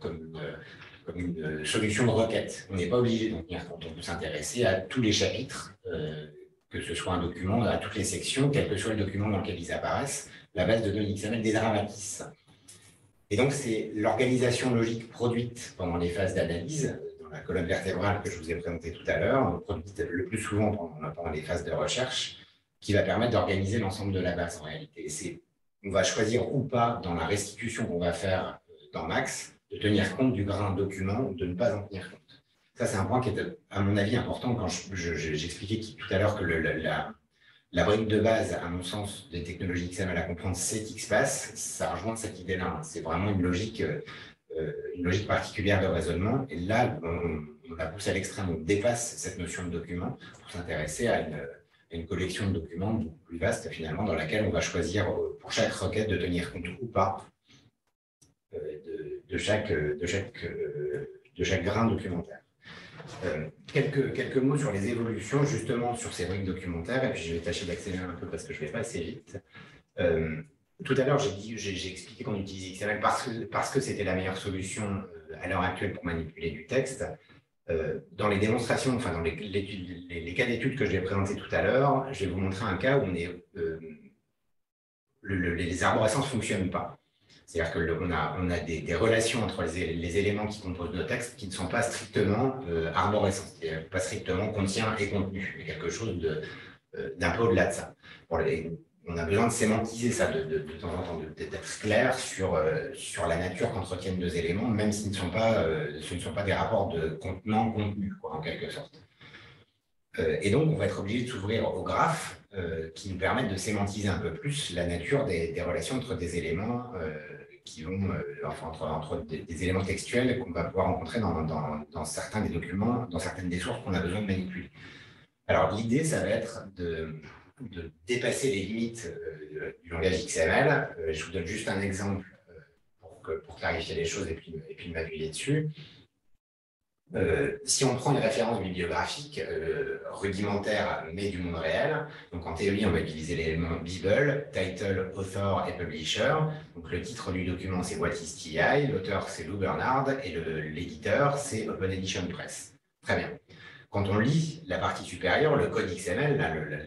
une solution de requête. On n'est pas obligé d'en tenir compte. On peut s'intéresser à tous les chapitres, que ce soit un document, à toutes les sections, quel que soit le document dans lequel ils apparaissent. La base de données XML dédramatise. Et donc, c'est l'organisation logique produite pendant les phases d'analyse, dans la colonne vertébrale que je vous ai présentée tout à l'heure, produite le plus souvent pendant les phases de recherche, qui va permettre d'organiser l'ensemble de la base en réalité. On va choisir ou pas, dans la restitution qu'on va faire dans Max, de tenir compte du grain document ou de ne pas en tenir compte. Ça, c'est un point qui est, à mon avis, important quand j'expliquais tout à l'heure que la brique de base, à mon sens, des technologies XML à comprendre, c'est XPath. Ça rejoint cette idée-là. C'est vraiment une logique particulière de raisonnement. Et là, on la pousse à l'extrême. On dépasse cette notion de document pour s'intéresser à une collection de documents beaucoup plus vaste, finalement, dans laquelle on va choisir pour chaque requête de tenir compte ou pas de chaque grain documentaire. Quelques mots sur les évolutions, justement, sur ces briques documentaires, et puis je vais tâcher d'accélérer un peu parce que je ne vais pas assez vite. Tout à l'heure, j'ai expliqué qu'on utilisait XML parce que c'était la meilleure solution à l'heure actuelle pour manipuler du texte. Dans les démonstrations, enfin dans les cas d'études que je vais présenter tout à l'heure, je vais vous montrer un cas où les arborescences ne fonctionnent pas. C'est-à-dire qu'on a des relations entre les éléments qui composent nos textes qui ne sont pas strictement arborescents, pas strictement contient et contenu, mais quelque chose d'un peu au-delà de ça. On a besoin de sémantiser ça de temps en temps, d'être clair sur la nature qu'entretiennent nos éléments, même si ce ne sont pas des rapports de contenant-contenu, en quelque sorte. Et donc, on va être obligé de s'ouvrir aux graphes qui nous permettent de sémantiser un peu plus la nature des relations entre des éléments qui vont, entre des éléments textuels qu'on va pouvoir rencontrer dans certains des documents, dans certaines des sources qu'on a besoin de manipuler. Alors, l'idée, ça va être de dépasser les limites du langage XML. Je vous donne juste un exemple pour clarifier les choses et puis m'appuyer dessus. Si on prend une référence bibliographique rudimentaire mais du monde réel, donc en théorie on va utiliser l'élément Bible, title, author et publisher. Donc le titre du document c'est What is TI, l'auteur c'est Lou Bernard et l'éditeur c'est Open Edition Press. Très bien. Quand on lit la partie supérieure, le code XML,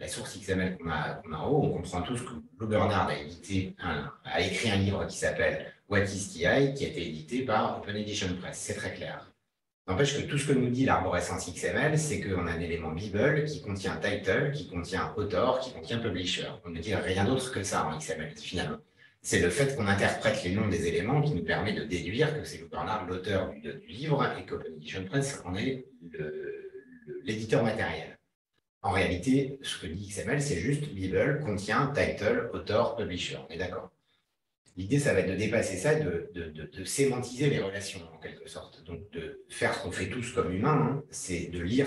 la source XML qu'on a en haut, on comprend tous que Lou Bernard a écrit un livre qui s'appelle What is TI, qui a été édité par Open Edition Press. C'est très clair. N'empêche que tout ce que nous dit l'arborescence XML, c'est qu'on a un élément Bible qui contient title, qui contient author, qui contient publisher. On ne dit rien d'autre que ça en XML, finalement. C'est le fait qu'on interprète les noms des éléments qui nous permet de déduire que c'est Lou Bernard l'auteur du livre et qu'Open Edition Press en est l'éditeur matériel. En réalité, ce que dit XML, c'est juste Bible contient title, author, publisher. On est d'accord? L'idée, ça va être de dépasser ça, de sémantiser les relations, en quelque sorte. Donc, de faire ce qu'on fait tous comme humains, c'est de lire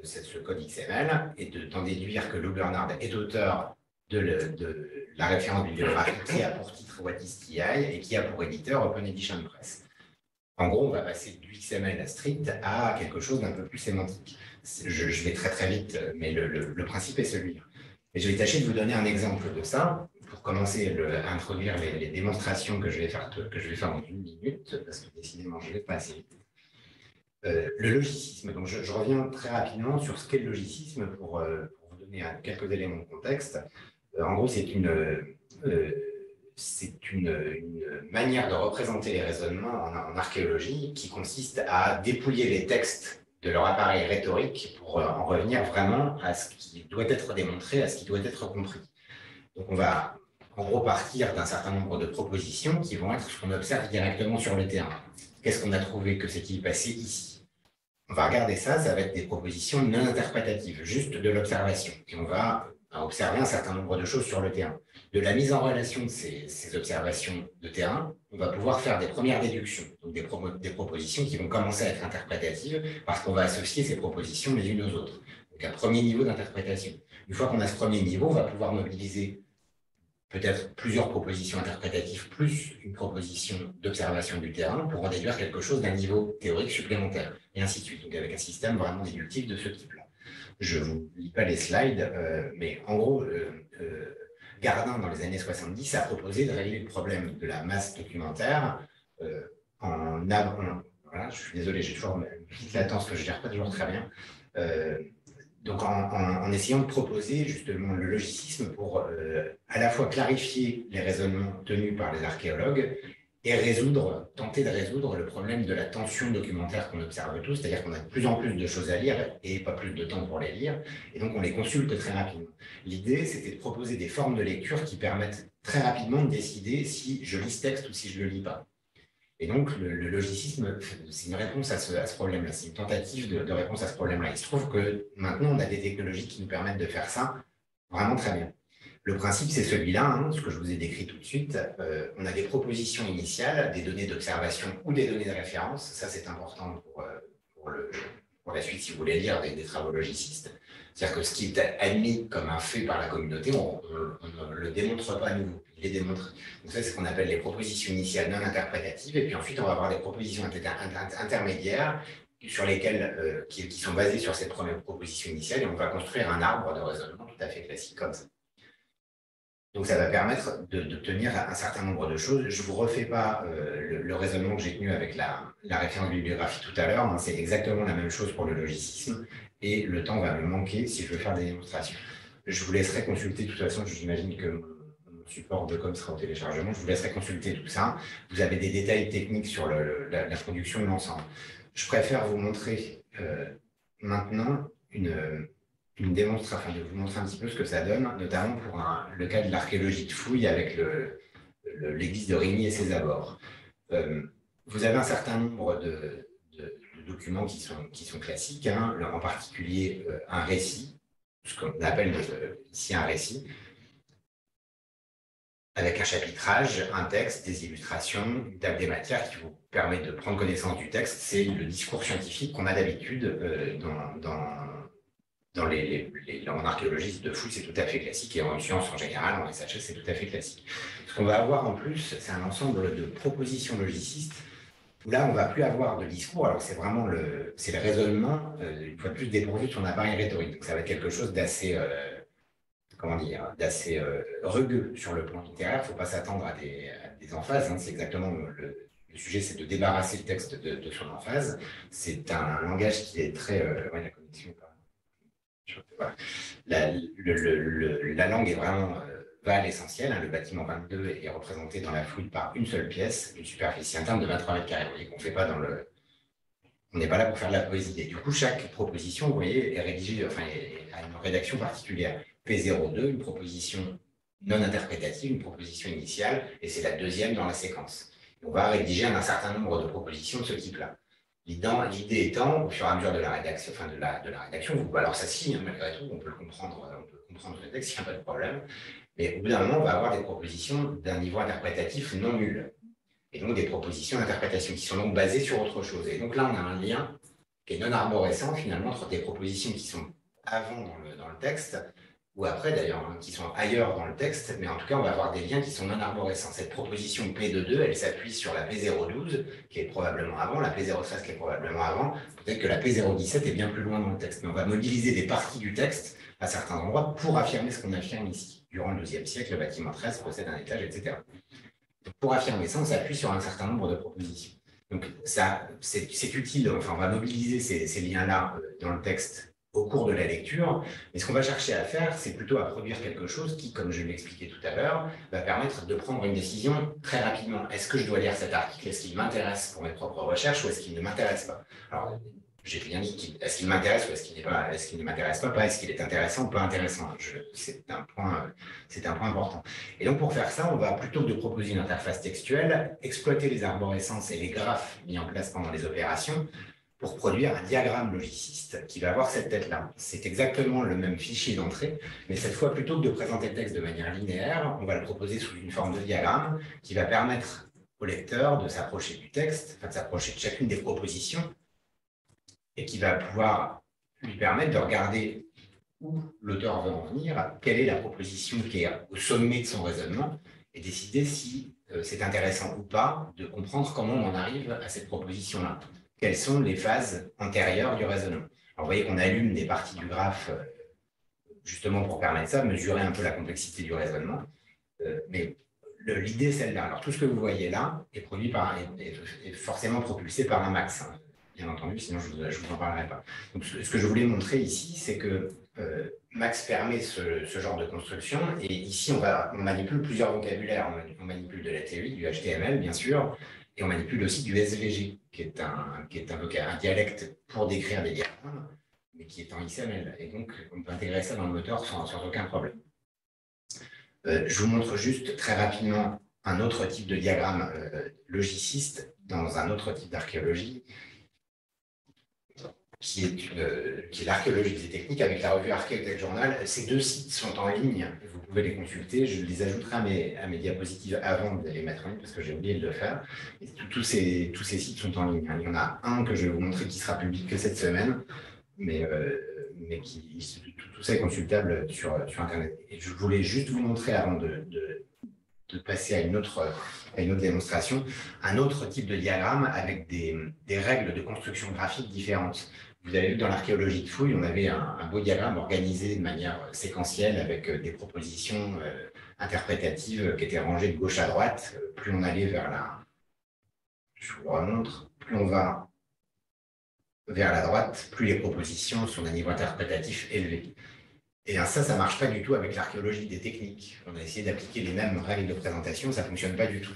ce code XML et d'en déduire que Lou Bernard est auteur de la référence bibliographique qui a pour titre What is TI et qui a pour éditeur Open Edition Press. En gros, on va passer du XML strict à quelque chose d'un peu plus sémantique. Je vais très très vite, mais le principe est celui-là. Et je vais tâcher de vous donner un exemple de ça pour commencer à introduire les démonstrations que je vais faire dans 1 minute, parce que décidément, je vais pas assez vite. Le logicisme. Donc, je reviens très rapidement sur ce qu'est le logicisme pour vous donner quelques éléments de contexte. En gros, c'est une manière de représenter les raisonnements en archéologie qui consiste à dépouiller les textes de leur appareil rhétorique pour en revenir vraiment à ce qui doit être démontré, à ce qui doit être compris. Donc, on va en gros partir d'un certain nombre de propositions qui vont être ce qu'on observe directement sur le terrain. Qu'est-ce qu'on a trouvé? Que s'est-il passé ici? On va regarder ça, ça va être des propositions non interprétatives, juste de l'observation. Et on va observer un certain nombre de choses sur le terrain. De la mise en relation de ces observations de terrain, on va pouvoir faire des premières déductions, donc des propositions qui vont commencer à être interprétatives parce qu'on va associer ces propositions les unes aux autres. Donc un premier niveau d'interprétation. Une fois qu'on a ce premier niveau, on va pouvoir mobiliser peut-être plusieurs propositions interprétatives plus une proposition d'observation du terrain pour en déduire quelque chose d'un niveau théorique supplémentaire, et ainsi de suite. Donc avec un système vraiment déductif de ce type-là. Je ne vous lis pas les slides, mais en gros, Gardin, dans les années 70, a proposé de régler le problème de la masse documentaire voilà, je suis désolé, j'ai toujours une petite latence que je ne gère pas toujours très bien. Donc en essayant de proposer justement le logicisme pour à la fois clarifier les raisonnements tenus par les archéologues et tenter de résoudre le problème de la tension documentaire qu'on observe tous, c'est-à-dire qu'on a de plus en plus de choses à lire et pas plus de temps pour les lire, et donc on les consulte très rapidement. L'idée, c'était de proposer des formes de lecture qui permettent très rapidement de décider si je lis ce texte ou si je ne le lis pas. Et donc, le logicisme, c'est une réponse à ce problème-là, c'est une tentative de réponse à ce problème-là. Il se trouve que maintenant, on a des technologies qui nous permettent de faire ça vraiment très bien. Le principe, c'est celui-là, hein, ce que je vous ai décrit tout de suite. On a des propositions initiales, des données d'observation ou des données de référence. Ça, c'est important pour la suite si vous voulez lire des travaux logicistes. C'est-à-dire que ce qui est admis comme un fait par la communauté, on ne le démontre pas nous, il les démontre. Donc ça, c'est ce qu'on appelle les propositions initiales non interprétatives. Et puis ensuite, on va avoir des propositions intermédiaires sur lesquelles, qui sont basées sur cette première proposition initiale, et on va construire un arbre de raisonnement tout à fait classique comme ça. Donc ça va permettre d'obtenir un certain nombre de choses. Je ne vous refais pas le raisonnement que j'ai tenu avec la référence bibliographie tout à l'heure, hein. C'est exactement la même chose pour le logicisme, et le temps va me manquer si je veux faire des démonstrations. Je vous laisserai consulter, de toute façon, j'imagine que mon support de com sera au téléchargement, je vous laisserai consulter tout ça. Vous avez des détails techniques sur la production de l'ensemble. Je préfère vous montrer maintenant une démonstration, enfin de vous montrer un petit peu ce que ça donne, notamment pour le cas de l'archéologie de fouilles avec l'église de Rigny et ses abords. Vous avez un certain nombre de documents qui sont classiques, hein, en particulier un récit, ce qu'on appelle ici un récit, avec un chapitrage, un texte, des illustrations, une table des matières qui vous permet de prendre connaissance du texte. C'est le discours scientifique qu'on a d'habitude en archéologie de fouilles, c'est tout à fait classique, et en sciences en général, en SHS, c'est tout à fait classique. Ce qu'on va avoir en plus, c'est un ensemble de propositions logicistes, où là, on ne va plus avoir de discours, alors c'est vraiment le raisonnement, une fois de plus, dépourvu de son appareil rhétorique. Donc ça va être quelque chose d'assez, d'assez rugueux sur le plan littéraire. Il ne faut pas s'attendre à des emphases, hein. C'est exactement le sujet, c'est de débarrasser le texte de son emphase. C'est un langage qui est très... la connexion, voilà. La langue est vraiment va à l'essentiel, hein. Le bâtiment 22 est représenté dans la fouille par une seule pièce, une superficie interne de 23 mètres carrés. Vous voyez qu'on fait pas on n'est pas là pour faire de la poésie. Et du coup, chaque proposition, vous voyez, est rédigée, enfin, a une rédaction particulière. P02, une proposition non interprétative, une proposition initiale, et c'est la deuxième dans la séquence. On va rédiger un certain nombre de propositions de ce type-là. L'idée étant, au fur et à mesure de la rédaction, alors ça signe, malgré tout, on peut comprendre le texte, il n'y a pas de problème, mais au bout d'un moment, on va avoir des propositions d'un niveau interprétatif non nul, et donc des propositions d'interprétation qui sont donc basées sur autre chose. Et donc là, on a un lien qui est non arborescent, finalement, entre des propositions qui sont avant dans le texte, ou après d'ailleurs, hein, qui sont ailleurs dans le texte, mais en tout cas, on va avoir des liens qui sont non arborescents. Cette proposition P de 2, elle s'appuie sur la P012, qui est probablement avant, la P013 qui est probablement avant, peut-être que la P017 est bien plus loin dans le texte, mais on va mobiliser des parties du texte à certains endroits pour affirmer ce qu'on affirme ici. Durant le XIIe siècle, le bâtiment 13 possède un étage, etc. Donc, pour affirmer ça, on s'appuie sur un certain nombre de propositions. Donc, ça, c'est utile, enfin, on va mobiliser ces liens-là dans le texte au cours de la lecture, mais ce qu'on va chercher à faire, c'est plutôt à produire quelque chose qui, comme je l'expliquais tout à l'heure, va permettre de prendre une décision très rapidement. Est-ce que je dois lire cet article? Est-ce qu'il m'intéresse pour mes propres recherches ou est-ce qu'il ne m'intéresse pas? Alors, j'ai bien dit, est-ce qu'il m'intéresse ou est-ce qu'il ne m'intéresse pas, est-ce qu'il est intéressant ou pas intéressant? C'est un point important. Et donc, pour faire ça, on va, plutôt que de proposer une interface textuelle, exploiter les arborescences et les graphes mis en place pendant les opérations pour produire un diagramme logiciste qui va avoir cette tête-là. C'est exactement le même fichier d'entrée, mais cette fois, plutôt que de présenter le texte de manière linéaire, on va le proposer sous une forme de diagramme qui va permettre au lecteur de s'approcher du texte, enfin de s'approcher de chacune des propositions, et qui va pouvoir lui permettre de regarder où l'auteur veut en venir, quelle est la proposition qui est au sommet de son raisonnement, et décider si c'est intéressant ou pas de comprendre comment on en arrive à cette proposition-là. Quelles sont les phases antérieures du raisonnement. Alors, vous voyez qu'on allume des parties du graphe justement pour permettre ça, mesurer un peu la complexité du raisonnement. Mais l'idée est celle-là. Alors, tout ce que vous voyez là est produit est forcément propulsé par un max, hein, bien entendu, sinon je ne vous en parlerai pas. Donc, ce que je voulais montrer ici, c'est que Max permet ce genre de construction, et ici, on manipule plusieurs vocabulaires. On manipule de la théorie, du HTML, bien sûr, et on manipule aussi du SVG, qui est un dialecte pour décrire des diagrammes, mais qui est en XML. Et donc, on peut intégrer ça dans le moteur sans aucun problème. Je vous montre juste très rapidement un autre type de diagramme logiciste dans un autre type d'archéologie, qui est l'archéologie des techniques avec la revue Archaeotech Journal. Ces deux sites sont en ligne, vous pouvez les consulter. Je les ajouterai à mes diapositives avant de les mettre en ligne parce que j'ai oublié de le faire. Et tous ces sites sont en ligne. Il y en a un que je vais vous montrer qui sera public que cette semaine, mais tout ça est consultable sur Internet. Et je voulais juste vous montrer, avant de passer à une autre démonstration, un autre type de diagramme avec des règles de construction graphique différentes. Vous avez vu dans l'archéologie de fouilles, on avait un beau diagramme organisé de manière séquentielle avec des propositions interprétatives qui étaient rangées de gauche à droite. Plus on allait vers je vous le remontre, plus on va vers la droite, plus les propositions sont d'un niveau interprétatif élevé. Et ça ne marche pas du tout avec l'archéologie des techniques. On a essayé d'appliquer les mêmes règles de présentation, ça ne fonctionne pas du tout.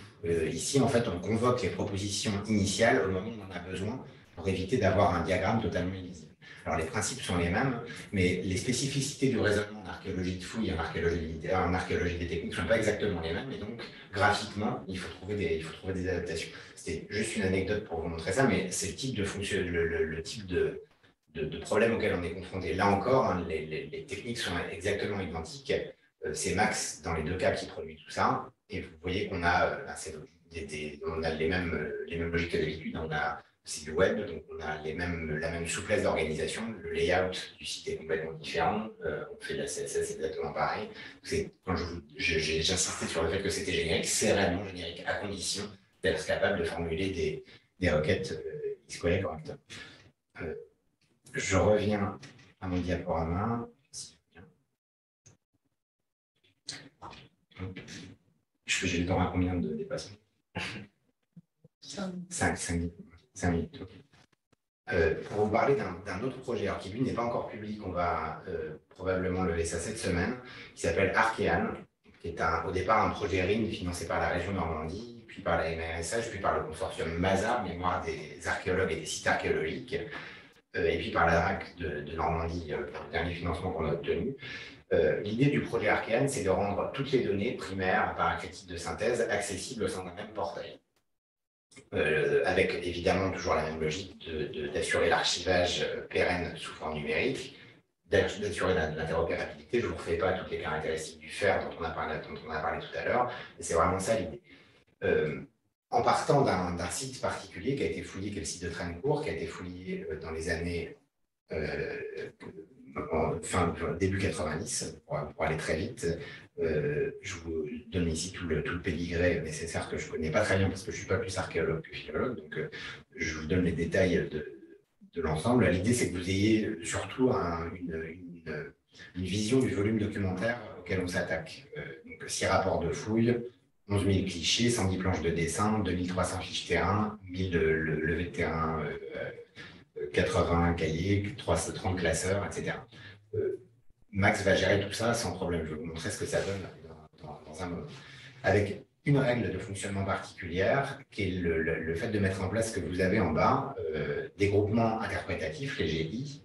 Ici, en fait, on convoque les propositions initiales au moment où on en a besoin pour éviter d'avoir un diagramme totalement illisible. Alors, les principes sont les mêmes, mais les spécificités du raisonnement en archéologie de fouilles et en archéologie des techniques ne sont pas exactement les mêmes. Et donc, graphiquement, il faut trouver des adaptations. C'était juste une anecdote pour vous montrer ça, mais c'est le type le type de problèmes auxquels on est confronté. Là encore, hein, les techniques sont exactement identiques. C'est Max, dans les deux cas, qui produit tout ça. Et vous voyez qu'on a, on a les mêmes logiques que d'habitude. C'est du web, donc on a la même souplesse d'organisation. Le layout du site est complètement différent. On fait de la CSS exactement pareil. Quand j'insistais sur le fait que c'était générique, c'est réellement générique, à condition d'être capable de formuler des requêtes SQL correctement. Je reviens à mon diaporama. J'ai le temps à combien de dépassement? 5 minutes. Okay. Pour vous parler d'un autre projet, alors qui lui n'est pas encore public, on va probablement lever ça cette semaine, qui s'appelle Archean, qui est au départ un projet RIN financé par la région Normandie, puis par la MRSH, puis par le consortium MASA, Mémoire des archéologues et des sites archéologiques, et puis par la DRAC de Normandie, le dernier financement qu'on a obtenu. L'idée du projet Archean, c'est de rendre toutes les données primaires par un critique de synthèse accessibles au sein d'un même portail. Avec évidemment toujours la même logique d'assurer l'archivage pérenne sous forme numérique, d'assurer l'interopérabilité. Je ne vous refais pas toutes les caractéristiques du FAIR dont on a parlé tout à l'heure, mais c'est vraiment ça l'idée. En partant d'un site particulier qui a été fouillé, qui est le site de Trencourt, qui a été fouillé dans les années début 90, pour aller très vite. Je vous donne ici tout le pédigré nécessaire que je ne connais pas très bien parce que je ne suis pas plus archéologue que philologue, donc je vous donne les détails de l'ensemble. L'idée, c'est que vous ayez surtout une vision du volume documentaire auquel on s'attaque. Donc 6 rapports de fouilles, 11 000 clichés, 110 planches de dessin, 2300 fiches terrain, 1000 levées de terrain, 80 cahiers, 30 classeurs, etc. Max va gérer tout ça sans problème. Je vais vous montrer ce que ça donne dans un moment. Avec une règle de fonctionnement particulière, qui est le fait de mettre en place ce que vous avez en bas, des groupements interprétatifs, les GI,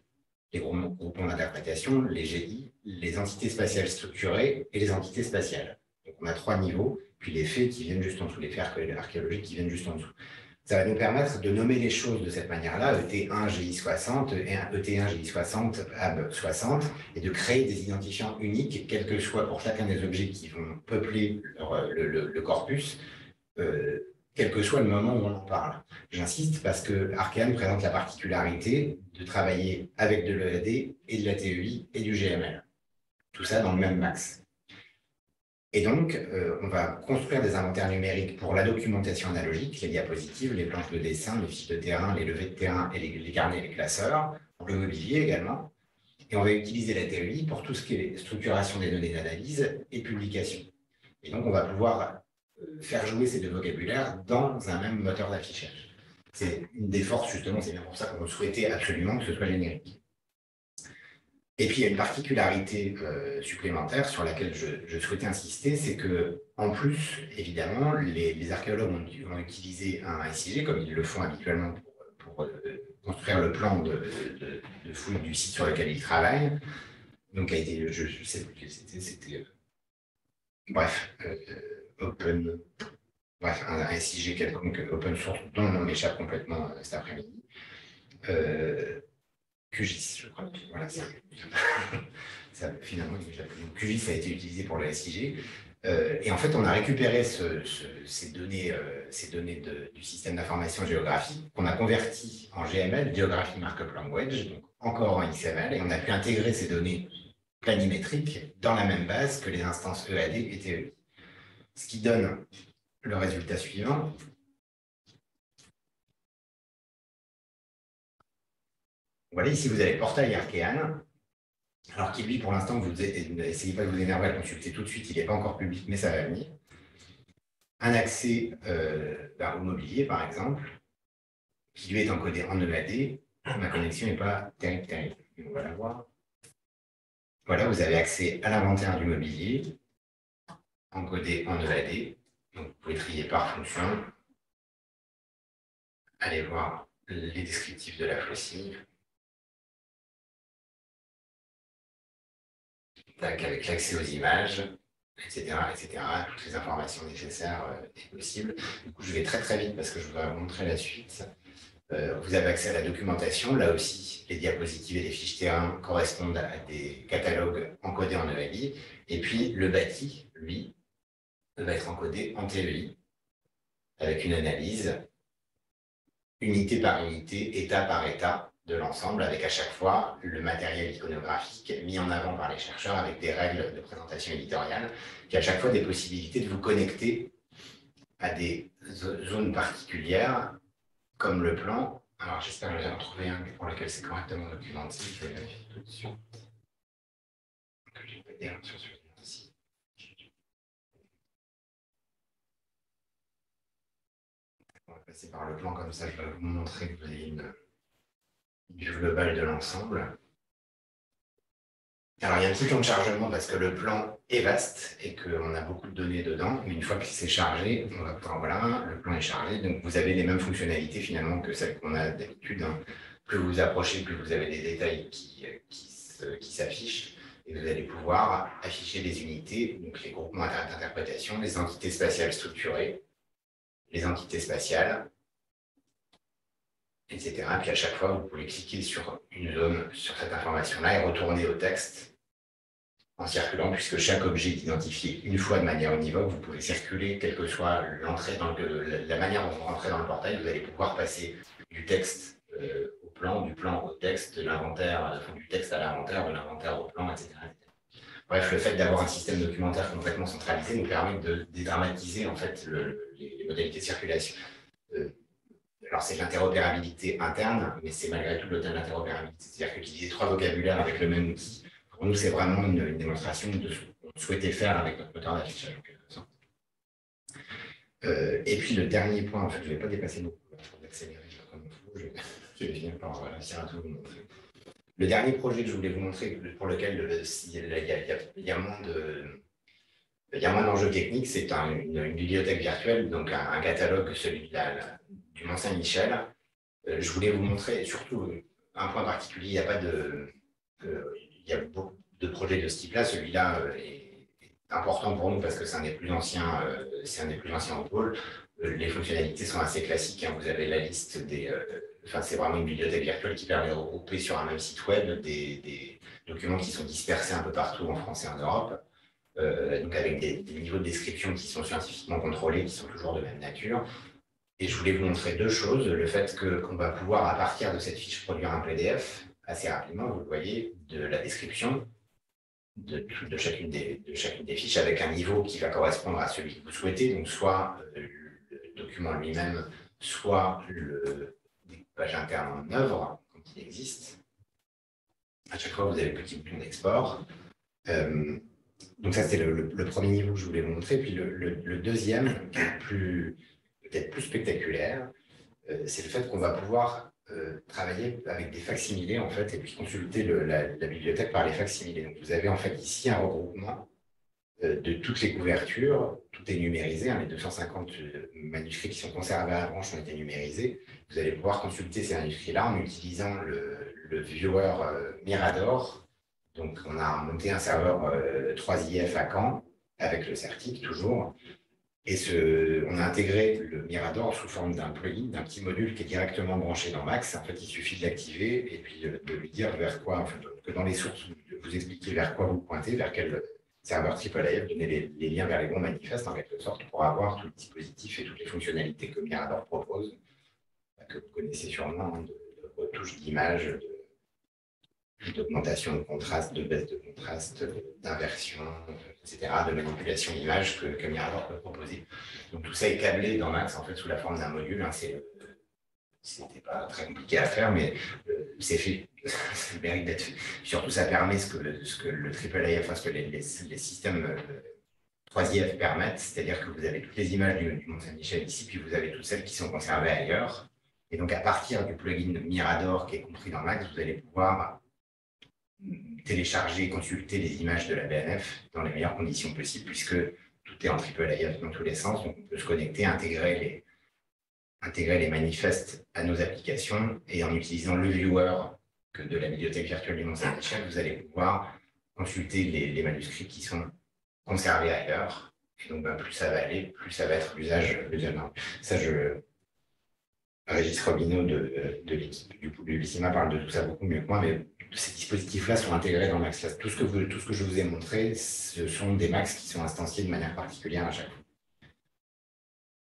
les groupements d'interprétation, les GI, les entités spatiales structurées et les entités spatiales. Donc on a 3 niveaux, puis les faits qui viennent juste en dessous, les faits archéologiques qui viennent juste en dessous. Ça va nous permettre de nommer les choses de cette manière-là, ET1 GI60, ET1 GI60, AB60, et de créer des identifiants uniques, quel que soit pour chacun des objets qui vont peupler le corpus, quel que soit le moment où on en parle. J'insiste parce que Arkean présente la particularité de travailler avec de l'EAD et de la TEI et du GML. Tout ça dans le même max. Et donc, on va construire des inventaires numériques pour la documentation analogique, les diapositives, les planches de dessin, les fiches de terrain, les levées de terrain et les carnets et les classeurs, pour le mobilier également. Et on va utiliser la TEI pour tout ce qui est structuration des données d'analyse et publication. Et donc, on va pouvoir faire jouer ces deux vocabulaires dans un même moteur d'affichage. C'est une des forces, justement, c'est bien pour ça qu'on souhaitait absolument que ce soit générique. Et puis, il y a une particularité supplémentaire sur laquelle je souhaitais insister, c'est que, en plus, évidemment, les archéologues ont utilisé un SIG, comme ils le font habituellement pour construire le plan de fouille du site sur lequel ils travaillent. Donc, je ne sais plus quel c'était bref, un SIG quelconque open source dont on m'échappe complètement cet après-midi. QGIS, je crois. Voilà, ça, finalement, QGIS a été utilisé pour le SIG. Et en fait, on a récupéré ces données du système d'information géographique qu'on a converti en GML, Geography Markup Language, donc encore en XML, et on a pu intégrer ces données planimétriques dans la même base que les instances EAD et TEI. Ce qui donne le résultat suivant. Voilà, ici vous avez le portail Arkean, alors qui lui, pour l'instant, vous n'essayez pas de vous énerver à le consulter tout de suite, il n'est pas encore public, mais ça va venir. Un accès au mobilier, par exemple, qui lui est encodé en EAD. Ma connexion n'est pas terrible. On va la voir. Voilà, vous avez accès à l'inventaire du mobilier, encodé en EAD. Donc, vous pouvez trier par fonction. Allez voir les descriptifs de la flossie. Avec l'accès aux images, etc., etc., toutes les informations nécessaires et possibles. Du coup, je vais très très vite parce que je voudrais vous montrer la suite. Vous avez accès à la documentation. Là aussi, les diapositives et les fiches terrain correspondent à des catalogues encodés en EAI. Et puis, le bâti, lui, va être encodé en TEI avec une analyse unité par unité, état par état de l'ensemble, avec à chaque fois le matériel iconographique mis en avant par les chercheurs avec des règles de présentation éditoriale, qui a à chaque fois des possibilités de vous connecter à des zones particulières, comme le plan. Alors j'espère que j'ai retrouvé un pour lequel c'est correctement documenté. Je vais vérifier tout de suite. Que j'ai pas d'erreur sur celui-là aussi. On va passer par le plan comme ça, je vais vous montrer que vous avez une vue globale de l'ensemble. Alors, il y a un petit temps de chargement parce que le plan est vaste et qu'on a beaucoup de données dedans. Mais une fois qu'il s'est chargé, on va pouvoir, voilà, le plan est chargé. Donc, vous avez les mêmes fonctionnalités finalement que celles qu'on a d'habitude. Hein. Plus vous vous approchez, plus vous avez des détails qui s'affichent. Et vous allez pouvoir afficher les unités, donc les groupements d'interprétation, les entités spatiales structurées, les entités spatiales, etc. Puis à chaque fois, vous pouvez cliquer sur une zone, sur cette information-là, et retourner au texte en circulant, puisque chaque objet est identifié une fois de manière univoque. Vous pouvez circuler, quelle que soit l'entrée dans la manière dont vous rentrez dans le portail, vous allez pouvoir passer du texte au plan, du plan au texte, de l'inventaire, du texte à l'inventaire, de l'inventaire au plan, etc. Bref, le fait d'avoir un système documentaire complètement centralisé nous permet de dédramatiser en fait les modalités de circulation. Alors, c'est de l'interopérabilité interne, mais c'est malgré tout de l'interopérabilité. C'est-à-dire qu'utiliser trois vocabulaires avec le même outil, pour nous, c'est vraiment une démonstration de ce qu'on souhaitait faire avec notre moteur d'affichage. Et puis, le dernier point, en fait, je ne vais pas dépasser beaucoup, pour accélérer comme il faut, je vais finir par réussir à tout vous montrer. Le dernier projet que je voulais vous montrer, pour lequel il y a moins d'enjeux techniques, c'est une bibliothèque virtuelle, donc un catalogue, celui du Mont-Saint-Michel. Je voulais vous montrer surtout un point particulier. Il y a beaucoup de projets de ce type-là. Celui-là est important pour nous parce que c'est un des plus anciens au pôle. Les fonctionnalités sont assez classiques. Hein. Vous avez la liste c'est vraiment une bibliothèque virtuelle qui permet de regrouper sur un même site web des documents qui sont dispersés un peu partout en France et en Europe. Donc avec des niveaux de description qui sont scientifiquement contrôlés, qui sont toujours de même nature. Et je voulais vous montrer deux choses. Le fait qu'on va pouvoir, à partir de cette fiche, produire un PDF assez rapidement, vous le voyez, de la description de chacune des fiches avec un niveau qui va correspondre à celui que vous souhaitez, donc soit le document lui-même, soit le découpage interne en œuvre, quand il existe. À chaque fois, vous avez le petit bouton d'export. Donc ça, c'était le premier niveau que je voulais vous montrer. Puis le deuxième, qui est peut-être plus spectaculaire, c'est le fait qu'on va pouvoir travailler avec des facsimilés, en fait, et puis consulter la bibliothèque par les facsimilés. Donc vous avez en fait ici un regroupement de toutes les couvertures, tout est numérisé, hein, les 250 manuscrits qui sont conservés à la branche ont été numérisés. Vous allez pouvoir consulter ces manuscrits-là en utilisant le viewer Mirador. Donc on a monté un serveur 3IF à Caen, avec le Certic toujours, et on a intégré le Mirador sous forme d'un plugin, d'un petit module qui est directement branché dans Max. En fait, il suffit de l'activer et puis de lui dire vers quoi, en fait, que dans les sources, vous expliquez vers quoi vous pointez, vers quel serveur AAA, donner les liens vers les bons manifestes en quelque sorte pour avoir tout le dispositif et toutes les fonctionnalités que Mirador propose, que vous connaissez sûrement, de retouche d'image, d'augmentation de contraste, de baisse de contraste, d'inversion, etc., de manipulation d'image que Mirador peut proposer. Donc tout ça est câblé dans Max en fait sous la forme d'un module. Hein, c'était pas très compliqué à faire, mais c'est fait. Ça mérite d'être fait. Surtout, ça permet ce que le AAA, enfin ce que les systèmes 3IF permettent, c'est-à-dire que vous avez toutes les images du Mont-Saint-Michel ici, puis vous avez toutes celles qui sont conservées ailleurs. Et donc, à partir du plugin Mirador qui est compris dans Max, vous allez pouvoir télécharger et consulter les images de la BNF dans les meilleures conditions possibles, puisque tout est en AAA dans tous les sens. Donc, on peut se connecter, intégrer les manifestes à nos applications, et en utilisant le viewer de la bibliothèque virtuelle du Mont-Saint-Michel, vous allez pouvoir consulter les manuscrits qui sont conservés ailleurs. Et donc, plus ça va aller, plus ça va être l'usage normal. Ça, Régis Robineau de l'équipe du Publicima parle de tout ça beaucoup mieux que moi, mais ces dispositifs-là sont intégrés dans Max. Tout ce que je vous ai montré, ce sont des Max qui sont instanciés de manière particulière à chaque fois.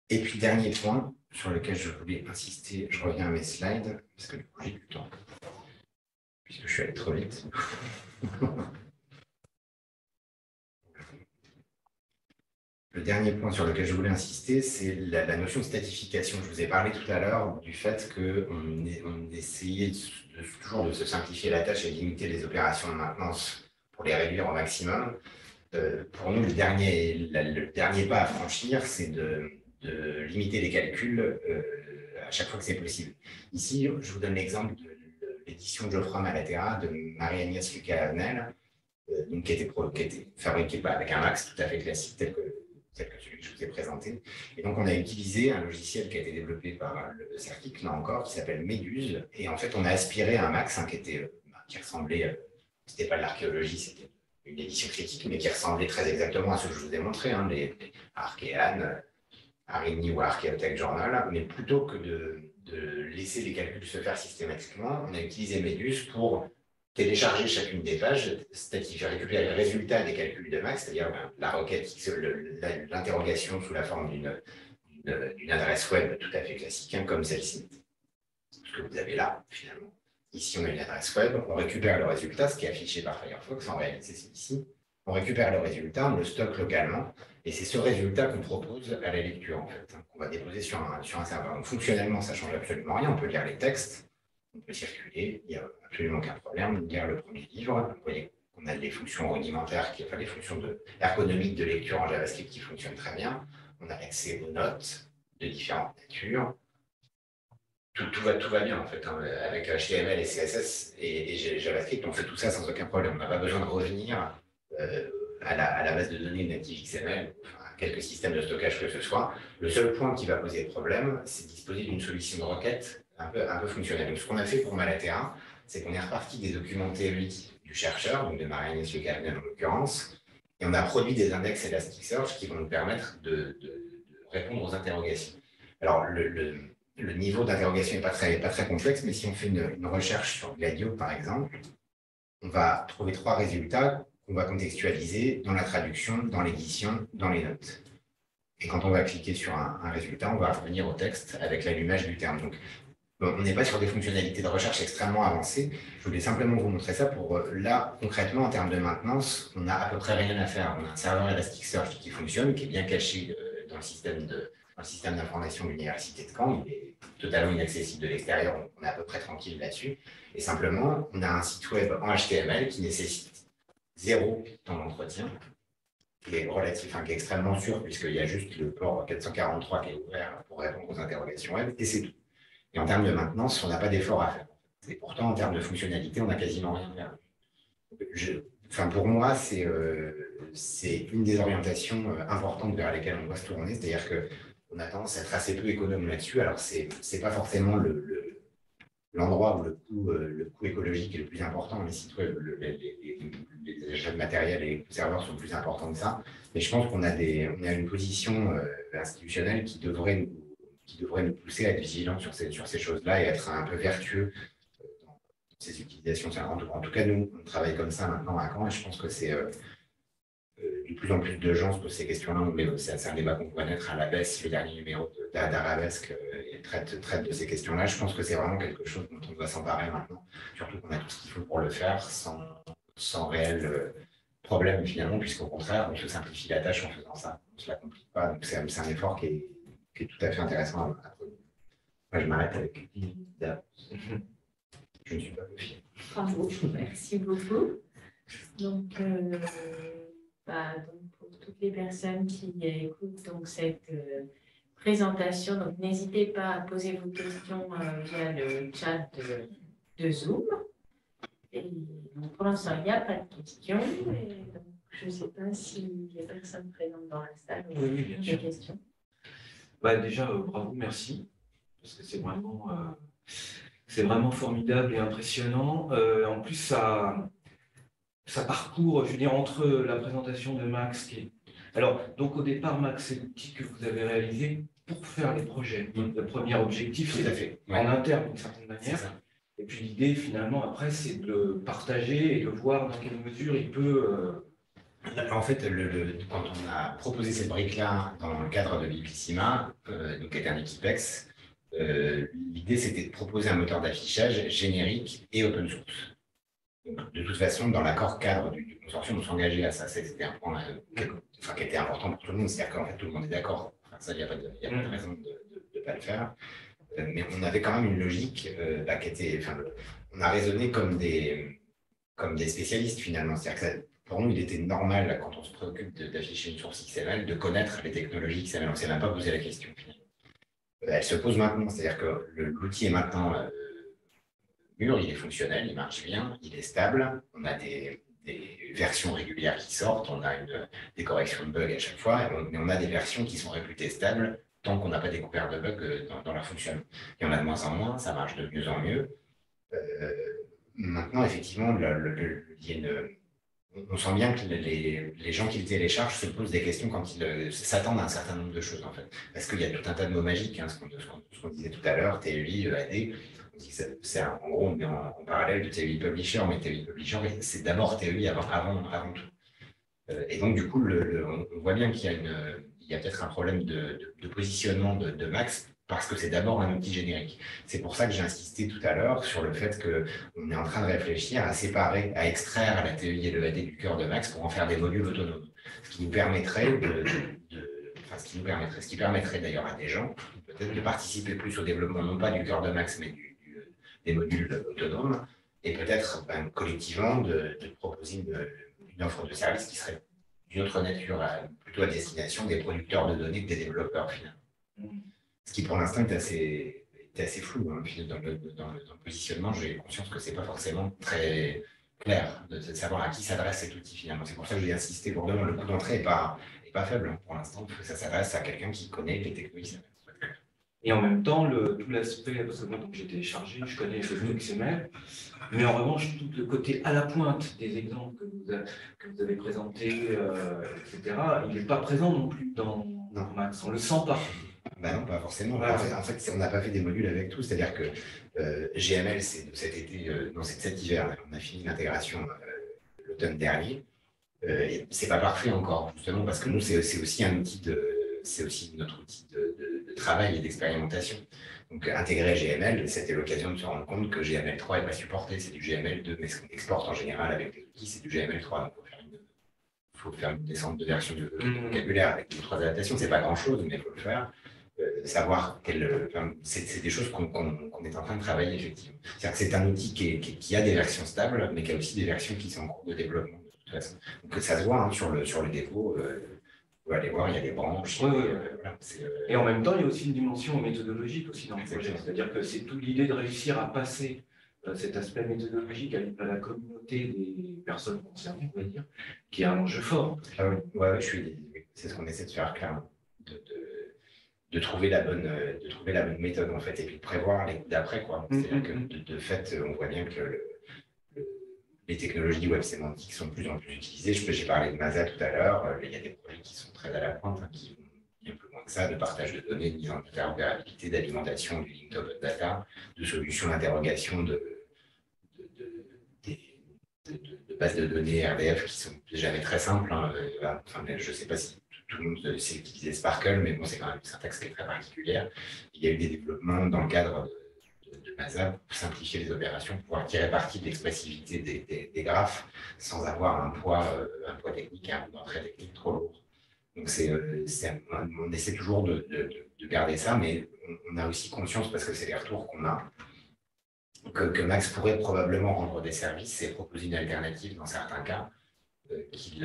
Et puis, dernier point sur lequel je voulais insister, je reviens à mes slides, parce que du coup, j'ai du temps, puisque je suis allé trop vite. Le dernier point sur lequel je voulais insister, c'est la notion de statification. Je vous ai parlé tout à l'heure du fait qu'on essayait toujours de se simplifier la tâche et de limiter les opérations de maintenance pour les réduire au maximum. Pour nous, le dernier pas à franchir, c'est de limiter les calculs à chaque fois que c'est possible. Ici, je vous donne l'exemple de l'édition Geoffroy Malaterra de Marie-Agnès Lucas-Avenel, qui était fabriquée avec un Max tout à fait classique tel que celui que je vous ai présenté. Et donc, on a utilisé un logiciel qui a été développé par le Certic, là encore, qui s'appelle Méduse. Et en fait, on a aspiré un Max qui ressemblait, c'était pas de l'archéologie, c'était une édition critique, mais qui ressemblait très exactement à ce que je vous ai montré, hein, les Archean, Arigny ou Archaeotech Journal. Mais plutôt que de laisser les calculs se faire systématiquement, on a utilisé Méduse pour télécharger chacune des pages, c'est-à-dire récupérer le résultat des calculs de Max, c'est-à-dire la requête, l'interrogation sous la forme d'une adresse web tout à fait classique, hein, comme celle-ci, ce que vous avez là, finalement. Ici, on a une adresse web, on récupère le résultat, ce qui est affiché par Firefox, en réalité, c'est ici. On récupère le résultat, on le stocke localement, et c'est ce résultat qu'on propose à la lecture, en fait, hein, qu'on va déposer sur un serveur. Donc, fonctionnellement, ça ne change absolument rien, on peut lire les textes, on peut circuler, il n'y a absolument aucun problème. Lire le premier livre, vous voyez qu'on a des fonctions rudimentaires, des fonctions ergonomiques de lecture en JavaScript qui fonctionnent très bien. On a accès aux notes de différentes natures. Tout va bien en fait, hein. Avec HTML et CSS et JavaScript, on fait tout ça sans aucun problème. On n'a pas besoin de revenir à la base de données native XML, enfin, à quelques systèmes de stockage que ce soit. Le seul point qui va poser problème, c'est disposer d'une solution de requête un peu fonctionnelle. Donc, ce qu'on a fait pour Malaterra, c'est qu'on est reparti des documents théoriques du chercheur, donc de Marie-Agnès Lucas-Avenel en l'occurrence, et on a produit des index Elasticsearch qui vont nous permettre de répondre aux interrogations. Alors, le niveau d'interrogation n'est pas très complexe, mais si on fait une recherche sur Gladio, par exemple, on va trouver 3 résultats qu'on va contextualiser dans la traduction, dans l'édition, dans les notes. Et quand on va cliquer sur un résultat, on va revenir au texte avec l'allumage du terme. Donc, bon, on n'est pas sur des fonctionnalités de recherche extrêmement avancées. Je voulais simplement vous montrer ça pour, là, concrètement, en termes de maintenance, on n'a à peu près rien à faire. On a un serveur Elasticsearch qui fonctionne, qui est bien caché dans le système d'information de l'Université de Caen. Il est totalement inaccessible de l'extérieur, donc on est à peu près tranquille là-dessus. Et simplement, on a un site web en HTML qui nécessite 0 temps d'entretien, qui est relatif, qui est extrêmement sûr, puisqu'il y a juste le port 443 qui est ouvert pour répondre aux interrogations web, et c'est tout. Et en termes de maintenance, on n'a pas d'effort à faire. Et pourtant, en termes de fonctionnalité, on n'a quasiment rien à faire. Pour moi, c'est une des orientations importantes vers lesquelles on doit se tourner, c'est-à-dire qu'on a tendance à être assez peu économe là-dessus. Alors, ce n'est pas forcément l'endroit où le coût écologique est le plus important. Les sites web, les achats de matériel et les serveurs sont plus importants que ça. Mais je pense qu'on a une position institutionnelle qui devrait nous pousser à être vigilants sur ces choses-là et être un peu vertueux dans ces utilisations. En tout cas, nous, on travaille comme ça maintenant à Caen et je pense que c'est de plus en plus de gens se posent ces questions-là. C'est un débat qu'on voit naître à la baisse. Le dernier numéro d'Arabesque traite de ces questions-là. Je pense que c'est vraiment quelque chose dont on doit s'emparer maintenant, surtout qu'on a tout ce qu'il faut pour le faire sans réel problème finalement, puisqu'au contraire, on se simplifie la tâche en faisant ça. On ne se la complique pas. Donc c'est un effort qui est tout à fait intéressant à produire. Moi, je m'arrête avec je ne suis pas fier. Bravo, merci beaucoup. Donc, pour toutes les personnes qui écoutent cette présentation, donc n'hésitez pas à poser vos questions via le chat de Zoom. Et donc, pour l'instant, il n'y a pas de questions. Et donc, je ne sais pas si les personnes présentes dans la salle ont des questions. Déjà, bravo, merci, parce que c'est vraiment formidable et impressionnant. En plus, ça parcourt, je veux dire, entre la présentation de Max, donc au départ, Max, c'est l'outil que vous avez réalisé pour faire les projets. Le premier objectif, c'est en interne, d'une certaine manière. Et puis l'idée, finalement, après, c'est de le partager et de voir dans quelle mesure il peut... En fait, quand on a proposé cette brique-là dans le cadre de Biblissima, donc qui était un équipex, l'idée c'était de proposer un moteur d'affichage générique et open source. Donc, de toute façon, dans l'accord cadre du consortium, on s'engageait à ça. C'était un point qui était important pour tout le monde, c'est-à-dire qu'en fait tout le monde est d'accord. Ça, il n'y a pas de raison de ne pas le faire. Mais on avait quand même une logique qui était. On a raisonné comme des spécialistes finalement. C'est-à-dire que pour nous, il était normal, quand on se préoccupe d'afficher une source XML, de connaître les technologies XML. On ne s'est même pas posé la question, finalement. Elle se pose maintenant, c'est-à-dire que l'outil est maintenant mûr, il est fonctionnel, il marche bien, il est stable. On a des versions régulières qui sortent, on a des corrections de bugs à chaque fois, mais on a des versions qui sont réputées stables tant qu'on n'a pas découvert de bugs dans leur fonctionnement. Il y en a de moins en moins, ça marche de mieux en mieux. Maintenant, effectivement, on sent bien que les gens qui le téléchargent se posent des questions quand ils s'attendent à un certain nombre de choses, en fait. Parce qu'il y a tout un tas de mots magiques, ce qu'on disait tout à l'heure, TEI, EAD. On dit que en gros, on est en parallèle de TEI Publisher, mais TEI Publisher, c'est d'abord TEI avant tout. Et donc, du coup, on voit bien qu'il y a peut-être un problème de positionnement de Max, parce que c'est d'abord un outil générique. C'est pour ça que j'ai insisté tout à l'heure sur le fait qu'on est en train de réfléchir à séparer, à extraire la TEI et l'EAD du cœur de Max pour en faire des modules autonomes. Ce qui permettrait d'ailleurs à des gens peut-être de participer plus au développement, non pas du cœur de Max, mais des modules autonomes, et peut-être collectivement de proposer une offre de service qui serait d'une autre nature, plutôt à destination des producteurs de données que des développeurs finalement. Ce qui pour l'instant est assez flou. Dans le positionnement, j'ai conscience que ce n'est pas forcément très clair de savoir à qui s'adresse cet outil finalement. C'est pour ça que j'ai insisté lourdement. Le coût d'entrée n'est pas faible pour l'instant, parce que ça s'adresse à quelqu'un qui connaît les technologies. Et en même temps, tout l'aspect, parce que moi j'ai téléchargé, je connais le XML, mais en revanche, tout le côté à la pointe des exemples que vous avez présentés, etc., il n'est pas présent non plus dans Max. On ne le sent pas. Non, pas forcément. En fait, on n'a pas fait des modules avec tout. C'est-à-dire que GML, c'est de cet été, c'est de cet hiver. On a fini l'intégration l'automne dernier. C'est pas parfait encore, justement, parce que nous, c'est aussi un outil c'est aussi notre outil de travail et d'expérimentation. Donc, intégrer GML, c'était l'occasion de se rendre compte que GML3 n'est pas supporté, c'est du GML2, mais ce qu'on exporte en général avec les outils, c'est du GML3. Donc, faut faire une descente de version de vocabulaire avec 2-3 adaptations. C'est pas grand-chose, mais il faut le faire. Savoir c'est des choses qu'on est en train de travailler, effectivement. C'est-à-dire que c'est un outil qui a des versions stables, mais qui a aussi des versions qui sont en cours de développement, de toute façon. Donc, ça se voit hein, sur le dépôt. Vous allez voir, il y a des branches. Oui, voilà, et en même temps, il y a aussi une dimension méthodologique aussi dans le projet. C'est-à-dire que c'est toute l'idée de réussir à passer cet aspect méthodologique à la communauté des personnes concernées, on va dire, qui est un enjeu fort. Ah oui, ouais, c'est ce qu'on essaie de faire, clairement. De trouver la bonne méthode, en fait, et puis de prévoir les coups d'après, quoi. C'est-à-dire que, de fait, on voit bien que les technologies web sémantiques sont de plus en plus utilisées. J'ai parlé de Masa tout à l'heure. Il y a des projets qui sont très à la pointe, hein, qui vont bien plus loin que ça, de partage de données, de mise en interopérabilité, d'alimentation du linked open data, de solutions d'interrogation de bases de données RDF qui sont jamais très simples. Hein. Enfin, je ne sais pas si tout le monde sait utiliser Sparkle, mais bon, c'est quand même une syntaxe qui est très particulière. Il y a eu des développements dans le cadre de Masa pour simplifier les opérations, pour pouvoir tirer parti de l'expressivité des graphes sans avoir un poids technique et un entrée technique trop lourd. Donc, on essaie toujours de garder ça, mais on a aussi conscience, parce que c'est les retours qu'on a, que Max pourrait probablement rendre des services et proposer une alternative dans certains cas, qui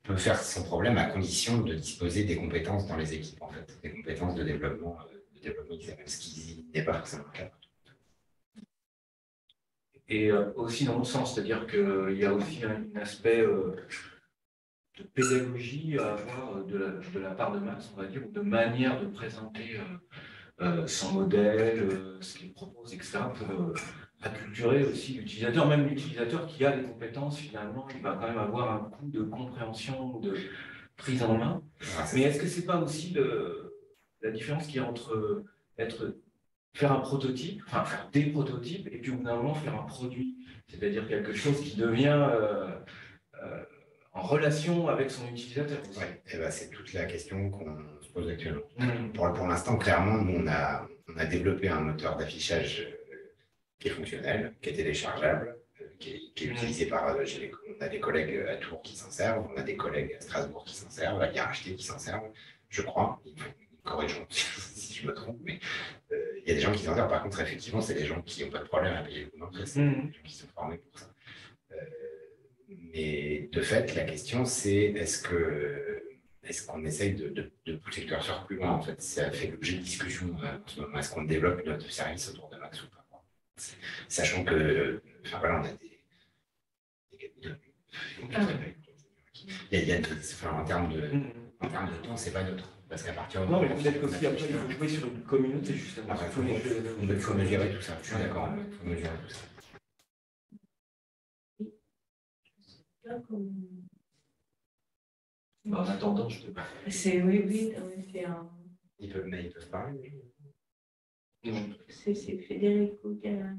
peut faire son problème à condition de disposer des compétences dans les équipes, en fait, des compétences de développement XML, ce qui n'est pas forcément le cas. Et aussi dans le sens, c'est-à-dire qu'il y a aussi un aspect de pédagogie à avoir de la part de Max, on va dire, ou de manière de présenter son modèle, ce qu'il propose, etc., pour acculturer aussi l'utilisateur, même l'utilisateur qui a des compétences, finalement, il va quand même avoir un coup de compréhension, de prise en main. Mais est-ce que c'est pas aussi la différence qu'il y a entre faire un prototype, enfin faire des prototypes, et puis au bout d'un moment faire un produit, c'est-à-dire quelque chose qui devient en relation avec son utilisateur. Ouais, et ben, c'est toute la question qu'on se pose actuellement. Pour l'instant, clairement, nous, on a développé un moteur d'affichage qui est fonctionnel, qui est téléchargeable, qui est utilisé par... on a des collègues à Tours qui s'en servent, on a des collègues à Strasbourg qui s'en servent, à IRHT qui s'en servent, je crois. Ils me corrigeront si je me trompe, mais il y a des gens qui s'en servent. Par contre, effectivement, c'est des gens qui n'ont pas de problème à payer le coût d'entrée, c'est des gens qui sont formés pour ça. Mais de fait, la question, c'est est-ce qu'on essaye de pousser le curseur plus loin, en fait? Ça fait l'objet de discussion en ce moment. Est-ce qu'on développe notre service autour de Max ou pas? Sachant que, enfin voilà, on a en termes de temps, c'est pas neutre. Parce qu'à partir du moment. Non, mais peut-être qu'aussi après, il faut jouer sur une communauté, justement. Il faut mesurer tout ça, je suis d'accord, il faut mesurer tout ça. En attendant, je te parle. Oui, c'est un. Ils peuvent parler. C'est Federico qui a.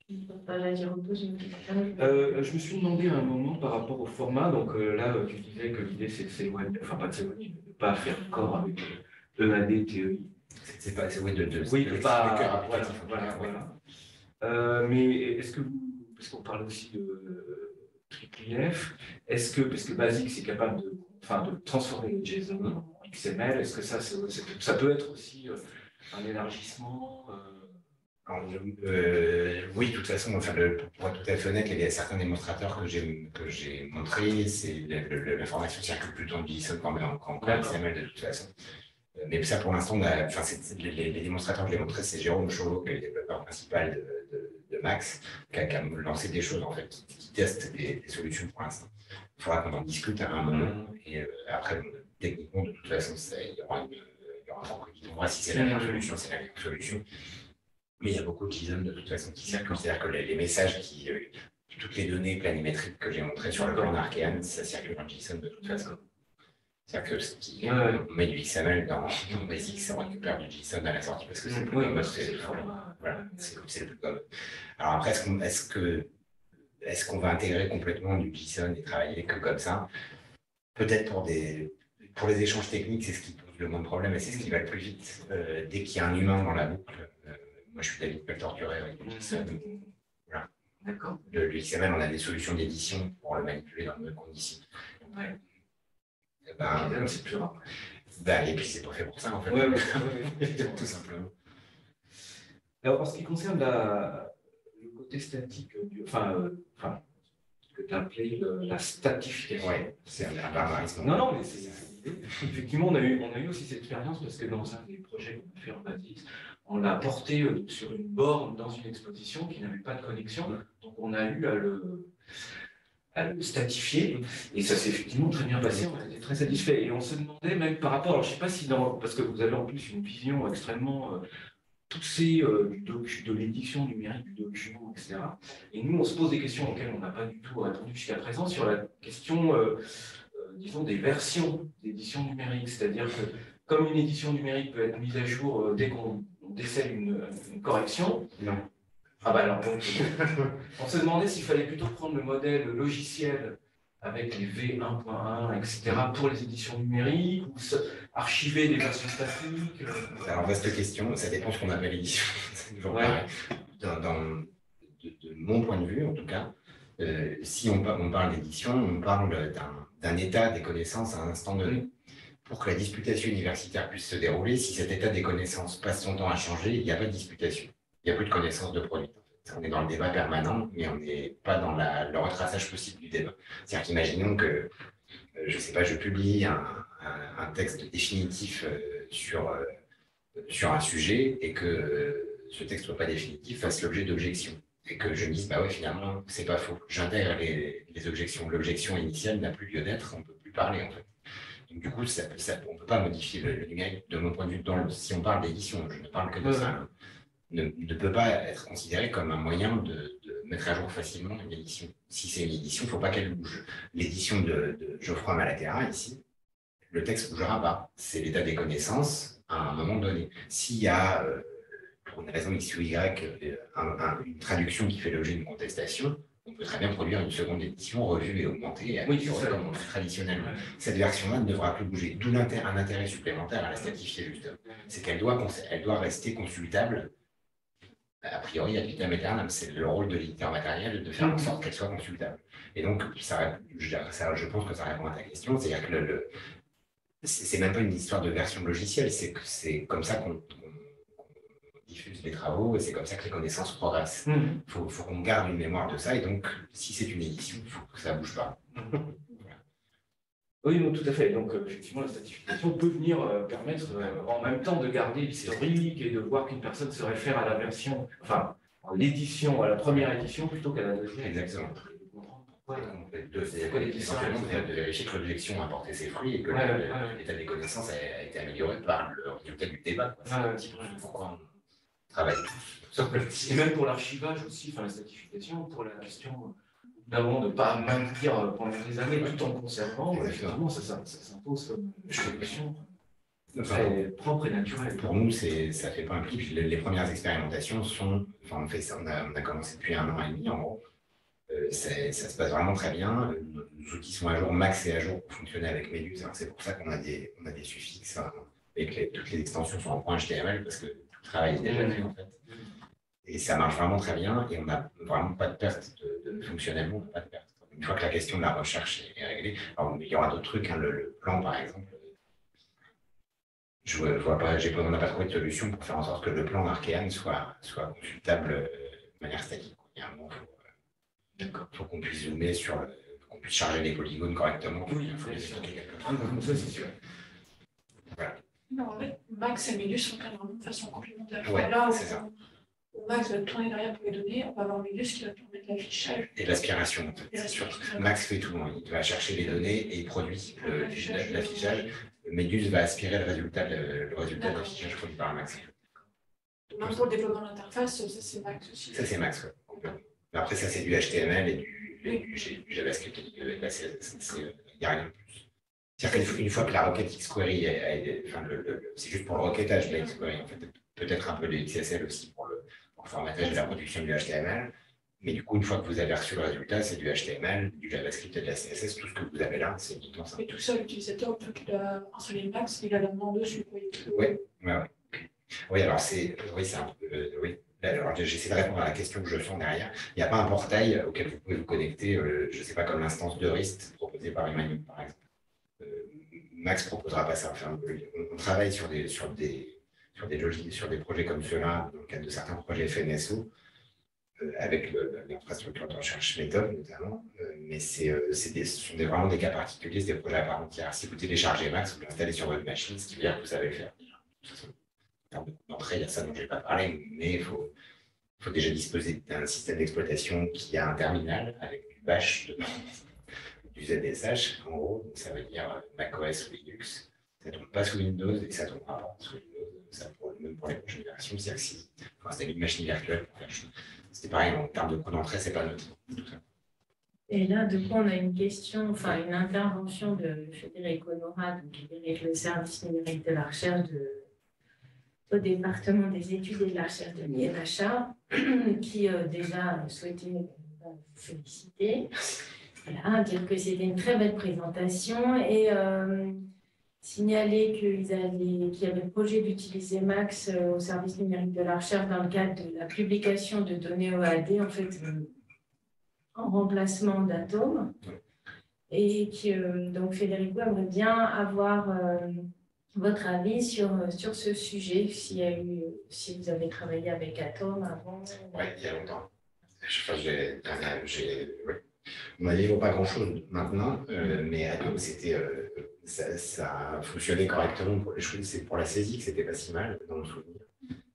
Je me suis demandé à un moment par rapport au format, donc là tu disais que l'idée c'est de s'éloigner, enfin pas de s'éloigner, de ne pas faire corps avec EAD, TEI. C'est pas, oui, de pas, voilà. Mais est-ce que parce qu'on parle aussi de IF, est-ce que, parce que Basic c'est capable de transformer JSON en XML, est-ce que ça peut être aussi un élargissement oui, de toute façon, pour être tout à fait honnête, il y a certains démonstrateurs que j'ai montrés, l'information circule plutôt en JSON qu'en XML de toute façon. Mais ça, pour l'instant, les démonstrateurs que j'ai montrés, c'est Jérôme Cholo, qui est le développeur principal de Max, qui a lancé des choses, en fait, qui testent des solutions pour l'instant. Il faudra qu'on en discute à un moment. Et après, techniquement, de toute façon, il y aura un franco qui trouvera si c'est la meilleure solution, c'est la meilleure solution. Mais il y a beaucoup de JSON de toute façon qui circulent. C'est-à-dire que les messages toutes les données planimétriques que j'ai montrées sur le plan d'Arkean, ça circule en JSON de toute façon. C'est-à-dire que on met du XML dans Basic, ça récupère du JSON à la sortie parce que c'est le plus commode. C'est le plus commode. Alors après, est-ce est-ce qu'on va intégrer complètement du JSON et travailler que comme ça? Peut-être pour les échanges techniques, c'est ce qui pose le moins de problèmes et c'est ce qui va le plus vite. Dès qu'il y a un humain dans la boucle, moi je suis d'avis de ne pas le torturer avec du JSON. Voilà. D'accord. Le XML, on a des solutions d'édition pour le manipuler dans de bonnes conditions. Ouais. C'est plus rare. Et puis c'est pas fait pour ça en fait. Tout simplement. Alors, en ce qui concerne le côté statique, que tu as appelé la statification. Oui, c'est un barbarisme. Non, mais c'est l'idée. Effectivement, on a eu aussi cette expérience parce que dans un des projets qu'on a fait en Basis, on l'a porté sur une borne dans une exposition qui n'avait pas de connexion. Donc, on a eu à le statifier et ça s'est effectivement très bien passé. On était très satisfait et on se demandait même par rapport, alors je ne sais pas si parce que vous avez en plus une vision extrêmement poussée de l'édition numérique du document, etc. Et nous, on se pose des questions auxquelles on n'a pas du tout répondu jusqu'à présent sur la question, disons, des versions d'édition numérique. C'est-à-dire que comme une édition numérique peut être mise à jour dès qu'on décèle une correction, non. Ah bah alors, donc, on se demandait s'il fallait plutôt prendre le modèle logiciel avec les V1.1, etc. pour les éditions numériques ou archiver des versions statiques. Alors, vaste question, ça dépend de ce qu'on appelle édition. C'est toujours pareil. De mon point de vue, en tout cas, si on parle d'édition, on parle d'un état des connaissances à un instant donné. Pour que la disputation universitaire puisse se dérouler, si cet état des connaissances passe son temps à changer, il n'y a pas de disputation. Il n'y a plus de connaissance de produit. On est dans le débat permanent, mais on n'est pas dans le retraçage possible du débat. C'est-à-dire qu'imaginons que, je ne sais pas, je publie un texte définitif sur un sujet et que ce texte ne soit pas définitif, fasse l'objet d'objections. Et que je me dise, bah ouais, finalement, c'est pas faux. J'intègre les objections. L'objection initiale n'a plus lieu d'être, on ne peut plus parler en fait. Donc, du coup, on ne peut pas modifier le numérique de mon point de vue. Si on parle d'édition, je ne parle que de ça. Ne peut pas être considéré comme un moyen de mettre à jour facilement une édition. Si c'est une édition, il ne faut pas qu'elle bouge. L'édition de Geoffroy Malaterra, ici, le texte ne bougera pas. C'est l'état des connaissances à un moment donné. S'il y a, pour une raison X ou Y, une traduction qui fait l'objet d'une contestation, on peut très bien produire une seconde édition, revue et augmentée, et améliorer comme on fait traditionnellement. Cette version-là ne devra plus bouger. D'où un intérêt supplémentaire à la statifier, justement. C'est qu'elle doit rester consultable. A priori, ad vitam aeternam, c'est le rôle de l'éditeur matériel de faire en sorte qu'elle soit consultable. Et donc, je pense que ça répond à ta question, c'est-à-dire que c'est même pas une histoire de version logicielle, c'est comme ça qu'on diffuse les travaux et c'est comme ça que les connaissances progressent. Il faut qu'on garde une mémoire de ça et donc, si c'est une édition, il faut que ça ne bouge pas. Oui, non, tout à fait. Donc, effectivement, la statification peut venir permettre en même temps de garder l'historique et de voir qu'une personne se réfère à la version, enfin, à l'édition, à la première édition plutôt qu'à la deuxième. Exactement. Essentiellement, de vérifier que l'objection a porté ses fruits et que l'état des connaissances a été amélioré par le résultat du débat. C'est un petit peu pourquoi on travaille tous. Et même pour l'archivage aussi, enfin, la statification, pour la question d'avant de ne pas maintenir pendant des années tout en conservant, effectivement, ça s'impose comme une solution très propre et naturelle. Pour nous, ça ne fait pas un pli. Les premières expérimentations sont, enfin, on fait ça, on a commencé depuis 1 an et demi en gros. Ça se passe vraiment très bien. Nos outils sont à jour, Max est à jour pour fonctionner avec Méduse. C'est pour ça qu'on a des suffixes et que toutes les extensions sont en .html parce que tout le travail est déjà fait en fait. Et ça marche vraiment très bien et on n'a vraiment pas de perte fonctionnellement, on n'a pas de perte. Une fois que la question de la recherche est réglée, alors il y aura d'autres trucs, hein, le plan par exemple. Je vois pas, on n'a pas trouvé de solution pour faire en sorte que le plan Archean soit consultable de manière statique. Il y a un moment, il faut qu'on puisse zoomer qu'on puisse charger les polygones correctement. Oui, il faut les stocker quelque part. Ça, c'est sûr. Voilà. Non, en fait, Max et Méduse sont vraiment de façon complémentaire. Ouais, là c'est ça. où Max va tourner derrière pour les données, on va avoir Méduse qui va permettre l'affichage. Et l'aspiration, en fait. Max fait tout. Il va chercher les données et il produit l'affichage. Méduse va aspirer le résultat de l'affichage produit par Max. Même pour le développement de l'interface, ça c'est Max aussi. Ça c'est Max, complètement. Après, ça c'est du HTML et du JavaScript. Il n'y a rien de plus. C'est-à-dire qu'une fois que la requête XQuery, c'est juste pour le requêtage de la XQuery, en fait, peut-être un peu de XSL aussi pour le formatage de la production du HTML. Mais du coup, une fois que vous avez reçu le résultat, c'est du HTML, du JavaScript et de la CSS, tout ce que vous avez là, c'est uniquement ça. Et tout ça, l'utilisateur, une fois qu'il a installé Max, il a la main dessus. Oui, oui, alors c'est un peu, oui. Alors, j'essaie de répondre à la question que je sens derrière. Il n'y a pas un portail auquel vous pouvez vous connecter, je ne sais pas, comme l'instance de RIST proposée par Emmanuel, par exemple. Max proposera pas ça. Enfin, on travaille sur des projets comme ceux-là, dans le cadre de certains projets FNSO, avec l'infrastructure de recherche méthode notamment, mais ce sont vraiment des cas particuliers, c'est des projets à part entière. Si vous téléchargez Max, vous l'installez sur votre machine, ce qui veut dire que vous savez le faire. De toute façon, en termes d'entrée, il y a ça dont je n'ai pas parlé, mais il faut déjà disposer d'un système d'exploitation qui a un terminal avec du bash dedans, du ZSH, en gros, donc ça veut dire macOS ou Linux. Ça ne tombe pas sous Windows et ça ne tombera pas sous Windows. Ça, même pour les prochaines versions, c'est accessible. Il faut installer une machine virtuelle pour faire chose. C'est pareil, en termes de coût d'entrée, c'est pas neutre. Tout ça. Et là, du coup, on a une question, enfin une intervention de Frédéric Honorat, qui dirige le service numérique de la recherche au département des études et de la recherche de l'INHA, qui déjà souhaitait vous féliciter. Voilà, dire que c'était une très belle présentation et signaler qu'il y avait le projet d'utiliser Max au service numérique de la recherche dans le cadre de la publication de données OAD, en fait, en remplacement d'Atom. Et que donc Federico aimerait bien avoir votre avis sur ce sujet, si vous avez travaillé avec Atom avant. Oui, il y a longtemps. On m'a dit, il ne vaut pas grand-chose maintenant, mais Atom, ça fonctionnait correctement pour les choses. C'est pour la saisie que c'était pas si mal, dans mon souvenir.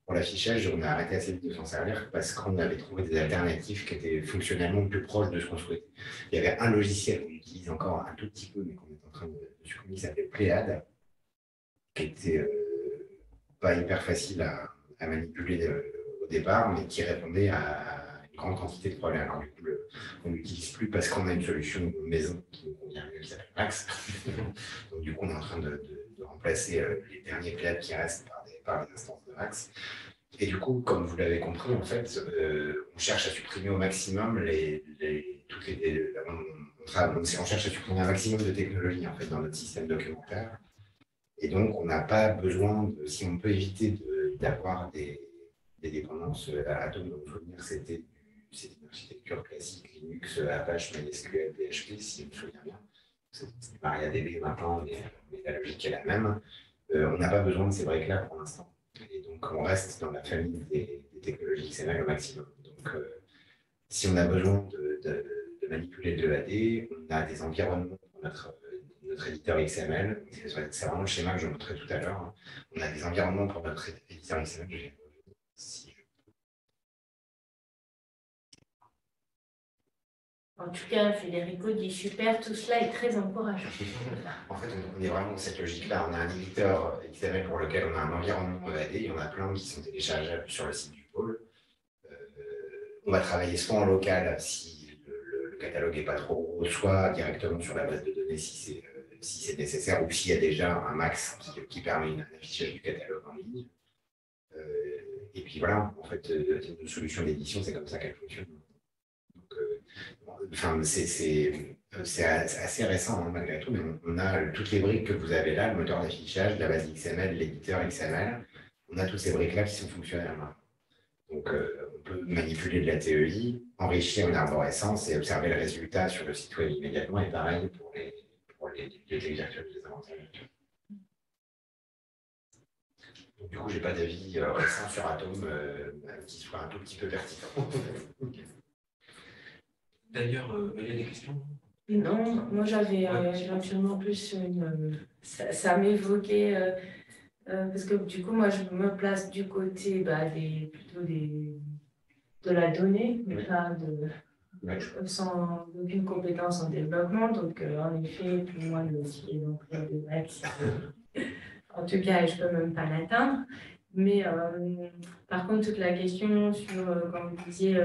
Pour l'affichage, on a arrêté assez vite de s'en servir parce qu'on avait trouvé des alternatives qui étaient fonctionnellement plus proches de ce qu'on souhaitait. Il y avait un logiciel qu'on utilise encore un tout petit peu, mais qu'on est en train de supprimer, qui s'appelait Pléiade, qui était pas hyper facile à manipuler au départ, mais qui répondait à une grande quantité de problèmes. Alors, du coup, on l'utilise plus parce qu'on a une solution maison qui nous convient mieux, qui s'appelle Max. Donc, du coup, on est en train de remplacer les derniers Pléiades qui restent par des instances de Max. Et du coup, comme vous l'avez compris, en fait, on cherche à supprimer au maximum on cherche à supprimer un maximum de technologies en fait, dans notre système documentaire. Et donc, on n'a pas besoin, si on peut éviter d'avoir des dépendances à Atom, donc souvenir, c'était une architecture classique, Linux, Apache, MySQL, PHP, si je me souviens bien. C'est MariaDB maintenant, mais la logique est la même. On n'a pas besoin de ces briques-là pour l'instant. Et donc, on reste dans la famille des technologies XML au maximum. Donc, si on a besoin de manipuler de l'EAD, on a des environnements pour notre éditeur XML. C'est vraiment le schéma que je montrais tout à l'heure. On a des environnements pour notre éditeur XML. En tout cas, Federico dit super, tout cela est très encourageant. En fait, on est vraiment dans cette logique-là. On a un éditeur XML pour lequel on a un environnement EAD. Il y en a plein qui sont téléchargeables sur le site du pôle. On va travailler soit en local si le catalogue n'est pas trop gros, soit directement sur la base de données si c'est nécessaire, ou s'il y a déjà un max qui permet un affichage du catalogue en ligne. Et puis voilà, en fait, une solution d'édition, c'est comme ça qu'elle fonctionne. Donc, c'est assez récent hein, malgré tout, mais on a toutes les briques que vous avez là, le moteur d'affichage, la base XML, l'éditeur XML. On a toutes ces briques-là qui sont fonctionnelles. Donc, on peut manipuler de la TEI, enrichir une arborescence et observer le résultat sur le site web immédiatement. Et pareil pour les bibliothèques virtuelles des avantages. Donc, du coup, je n'ai pas d'avis récent sur Atom qui soit un tout petit peu pertinent. D'ailleurs, il y a des questions? Non, moi j'avais éventuellement plus ça m'évoquait, parce que du coup, moi je me place du côté plutôt de la donnée, mais pas sans aucune compétence en développement. Donc, en effet, pour moi, le l'emploi de Max, en tout cas, je ne peux même pas l'atteindre. Mais par contre, toute la question sur, comme vous disiez,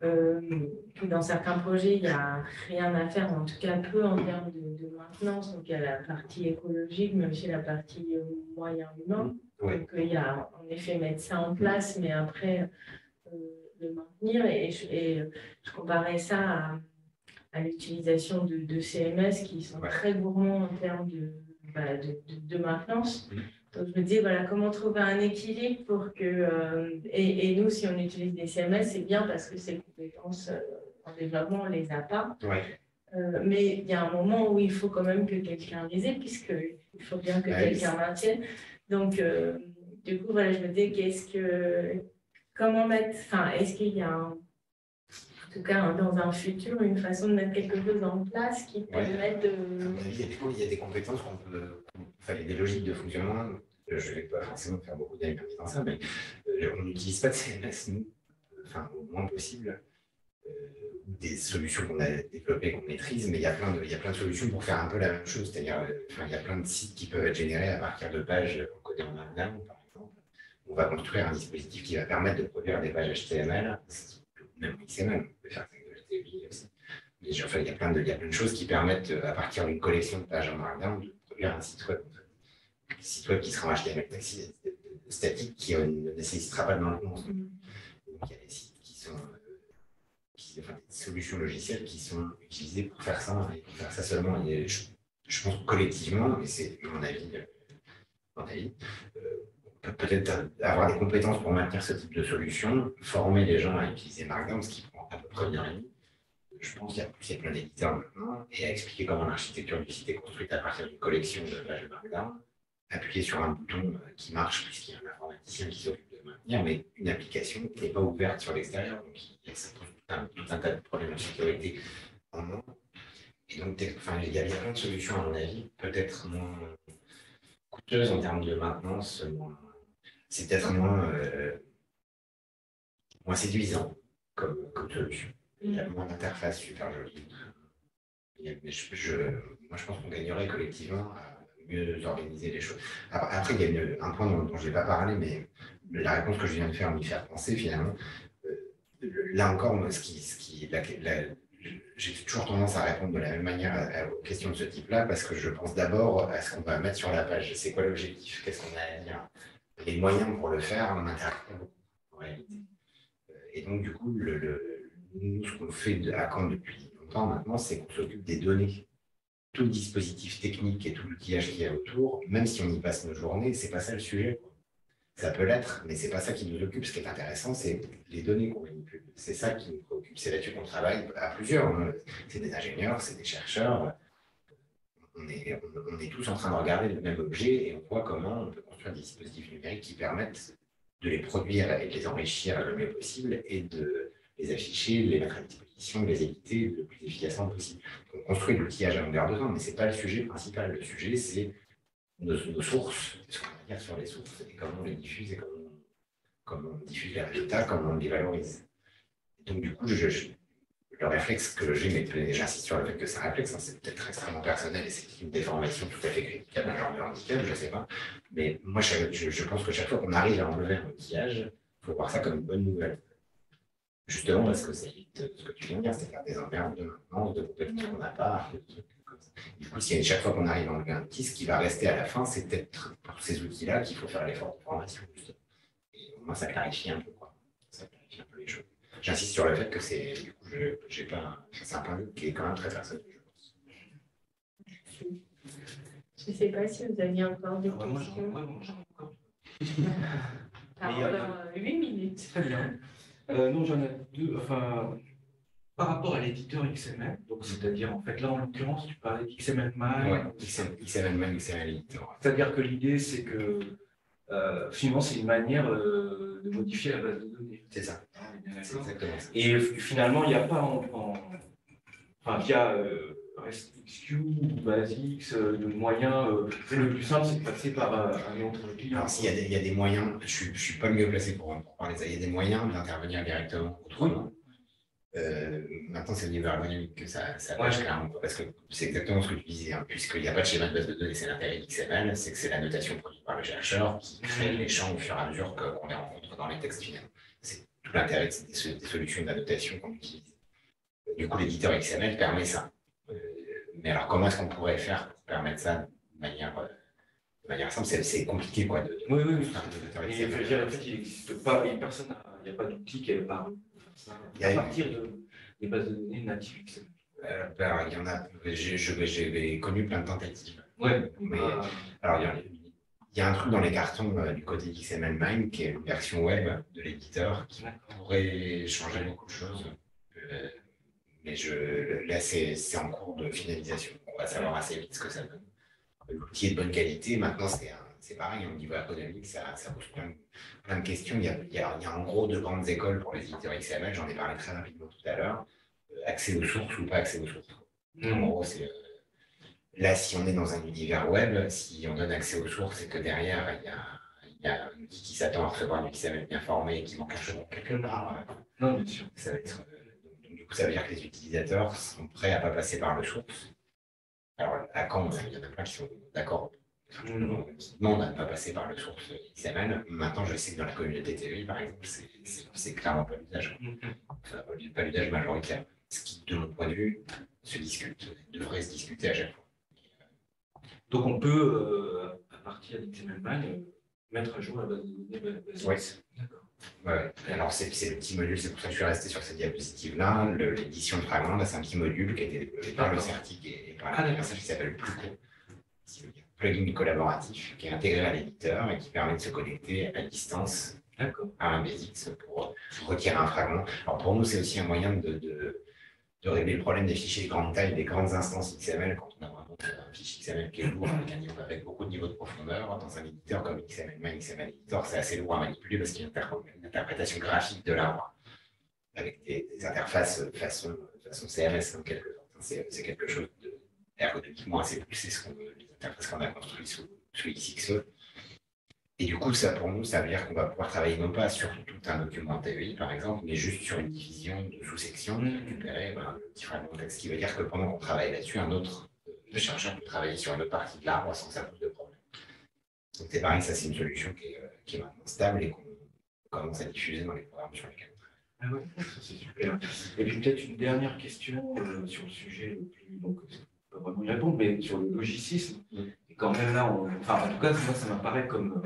dans certains projets, il n'y a rien à faire, en tout cas peu en termes de maintenance. Donc, il y a la partie écologique, mais aussi la partie moyen humain. Oui. Donc, il y a en effet mettre ça en place, mais après, le maintenir. Je comparais ça à l'utilisation de CMS qui sont très gourmands en termes de maintenance. Donc, je me dis, voilà, comment trouver un équilibre pour que... et nous, si on utilise des CMS, c'est bien parce que ces compétences en développement, on ne les a pas. Ouais. Mais il y a un moment où il faut quand même que quelqu'un les ait, puisqu'il faut bien que quelqu'un maintienne. Donc, du coup, voilà, je me dis, comment mettre... Enfin, est-ce qu'il y a en tout cas, dans un futur, une façon de mettre quelque chose en place qui permette de... À mon avis, il y a des compétences qu'on peut... Enfin, il y a des logiques de fonctionnement. Je ne vais pas forcément faire beaucoup d'amis dans ça, mais on n'utilise pas de CMS, nous, enfin, au moins possible. Des solutions qu'on a développées, qu'on maîtrise, mais il y a plein de solutions pour faire un peu la même chose. C'est-à-dire, il y a plein de sites qui peuvent être générés à partir de pages codées en Markdown, par exemple. On va construire un dispositif qui va permettre de produire des pages HTML, même XML, on peut faire ça avec HTML aussi. Mais enfin, il y a plein de choses qui permettent, à partir d'une collection de pages en Markdown, de produire un site web. Un site web qui sera en HTML statique, qui ne nécessitera pas de maintenance. Donc, il y a des sites qui sont... des solutions logicielles qui sont utilisées pour faire ça et pour faire ça seulement. Et je pense que collectivement, et c'est mon avis, on peut peut-être avoir des compétences pour maintenir ce type de solution, former les gens à utiliser Markdown, ce qui prend à peu près une heure et demie. Je pense qu'il y a plein d'éditeurs maintenant, et à expliquer comment l'architecture du site est construite à partir d'une collection de pages de Markdown, appuyer sur un bouton qui marche puisqu'il y a un informaticien qui s'occupe de maintenir, mais une application qui n'est pas ouverte sur l'extérieur, donc ça pose tout un tas de problèmes de sécurité en moins. Et donc, il y a plein de solutions, à mon avis, peut-être moins coûteuses en termes de maintenance, c'est peut-être moins séduisant comme solution. Il y a moins d'interface super jolie. Mais moi, je pense qu'on gagnerait collectivement à mieux organiser les choses. Après, il y a un point dont je n'ai pas parlé, mais la réponse que je viens de faire m'y faire penser finalement. Là encore, moi, j'ai toujours tendance à répondre de la même manière aux questions de ce type-là, parce que je pense d'abord à ce qu'on va mettre sur la page. C'est quoi l'objectif? Qu'est-ce qu'on a à dire? Les moyens pour le faire, on n'intéresse pas beaucoup en réalité. Et donc, du coup, nous, ce qu'on fait à Caen depuis longtemps maintenant, c'est qu'on s'occupe des données. Tout le dispositif technique et tout l'outillage qu'il y a autour, même si on y passe nos journées, c'est pas ça le sujet. Ça peut l'être, mais c'est pas ça qui nous occupe. Ce qui est intéressant, c'est les données qu'on manipule. C'est ça qui nous préoccupe. C'est là-dessus qu'on travaille à plusieurs. C'est des ingénieurs, c'est des chercheurs. On est tous en train de regarder le même objet et on voit comment on peut construire des dispositifs numériques qui permettent de les produire et de les enrichir le mieux possible et de les afficher, de les mettre à disposition, de les éditer le plus efficacement possible. On construit l'outillage à longueur de temps, mais ce n'est pas le sujet principal. Le sujet, c'est nos sources, ce qu'on va dire sur les sources, et comment on les diffuse, et comment on diffuse les résultats, comment on les valorise. Donc, du coup, le réflexe que j'ai, mais j'insiste sur le fait que c'est un réflexe, c'est peut-être extrêmement personnel et c'est une déformation tout à fait critiquable d'un genre de handicap, je ne sais pas. Mais moi, je pense que chaque fois qu'on arrive à enlever un outillage, il faut voir ça comme une bonne nouvelle. Justement parce que ça évite ce que tu viens de dire, c'est-à-dire des emmerdes de maintenance, de compétences qu'on n'a pas, de trucs comme ça. Du coup, chaque fois qu'on arrive à enlever un outil, ce qui va rester à la fin, c'est peut-être pour ces outils-là qu'il faut faire l'effort de formation. Justement. Et moi, ça clarifie un peu, quoi. Ça clarifie un peu les choses. J'insiste sur le fait que c'est, du coup, c'est un point de vue qui est quand même très personnel, je pense. Je ne sais pas si vous aviez encore des questions. Moi, j'en ai encore. Alors, 8 minutes. Très bien. Non, j'en ai deux. Enfin, par rapport à l'éditeur XML, donc c'est-à-dire, en fait, là, en l'occurrence, tu parlais d'XML-MAG. Oui, XML-MAG, XML-éditeur. C'est-à-dire que l'idée, c'est que finalement, c'est une manière de modifier la base de données. C'est ça. C'est exactement ça. Et finalement, il n'y a pas enfin, via RESTXQ ou Basix, de moyens. Le plus simple, c'est de passer par un autre client. Alors, s'il y a des moyens, je ne suis pas le mieux placé pour parler de ça, il y a des moyens d'intervenir directement autrement. Maintenant, c'est au niveau ergonomique que ça pêche clairement, parce que c'est exactement ce que tu disais, hein, puisqu'il n'y a pas de schéma de base de données, c'est l'intérêt d'XML, c'est que c'est la notation produite par le chercheur qui crée les champs au fur et à mesure qu'on les rencontre dans les textes finaux. C'est tout l'intérêt des solutions d'annotation qu'on utilise. Du coup, l'éditeur XML permet ça. Mais alors, comment est-ce qu'on pourrait faire pour permettre ça de manière simple? C'est compliqué, quoi. Oui. Et, en fait, il n'existe pas, il n'y a pas d'outil qui est paru. ça, Il y a à eu- partir des bases de données natives XML. Alors, il y en a, j'ai connu plein de tentatives. Ouais, Mais alors, il y a un truc dans les cartons du côté XML qui est une version web de l'éditeur qui pourrait changer beaucoup de choses. Euh, mais là, c'est en cours de finalisation. On va savoir assez vite ce que ça donne. L'outil est de bonne qualité. Maintenant, c'est pareil, au niveau économique, ça pose plein de questions. Il y a en gros deux grandes écoles pour les éditeurs XML. J'en ai parlé très rapidement tout à l'heure. Accès aux sources ou pas accès aux sources. En gros, c'est là, si on est dans un univers web, si on donne accès aux sources et que derrière, il y a un outil qui s'attend à recevoir du XML bien formé et qui manque un chemin quelque part, Non, bien sûr. ça va être, donc, du coup, ça veut dire que les utilisateurs sont prêts à ne pas passer par le source. Alors, à quand il y en a plein qui sont d'accord, qui demandent à ne pas passer par le source XML. Maintenant, je sais que dans la communauté TEI, par exemple, c'est clairement pas l'usage. Enfin, pas l'usage majoritaire. Ce qui, de mon point de vue, se discute, devrait se discuter à chaque fois. Donc on peut, à partir d'XML mettre à jour la base de données. Oui. D'accord. Ouais. Alors c'est le petit module, c'est pour ça que je suis resté sur cette diapositive-là. L'édition de fragments, c'est un petit module qui a été développé par le CERTIC et par un personnage qui s'appelle Pluco, plugin collaboratif qui est intégré à l'éditeur et qui permet de se connecter à distance à un BASIX pour retirer un fragment. Alors pour nous, c'est aussi un moyen de régler le problème des fichiers de grande taille, des grandes instances XML, quand on a vraiment un fichier XML qui est lourd, avec beaucoup de niveaux de profondeur. Dans un éditeur comme XML, XML Editor, c'est assez lourd à manipuler parce qu'il y a une interprétation graphique de l'arbre, avec des interfaces façon CMS en quelque sorte. C'est quelque chose d'ergonomiquement assez poussé, les interfaces qu'on a construites sous XXE. Et du coup, ça, pour nous, ça veut dire qu'on va pouvoir travailler non pas sur tout un document TEI, par exemple, mais juste sur une division de sous-sections, récupérer le petit fragment de texte, ce qui veut dire que pendant qu'on travaille là-dessus, un autre chercheur peut travailler sur une autre partie de l'arbre sans que ça pose de problème. Donc c'est pareil, ça c'est une solution qui est maintenant stable et qu'on commence à diffuser dans les programmes sur lesquels on travaille. Ah ouais, ça c'est super. Et puis peut-être une dernière question sur le sujet le plus, donc je ne peux pas vraiment y répondre, mais sur le logicisme. Et quand même là, enfin en tout cas, moi ça m'apparaît comme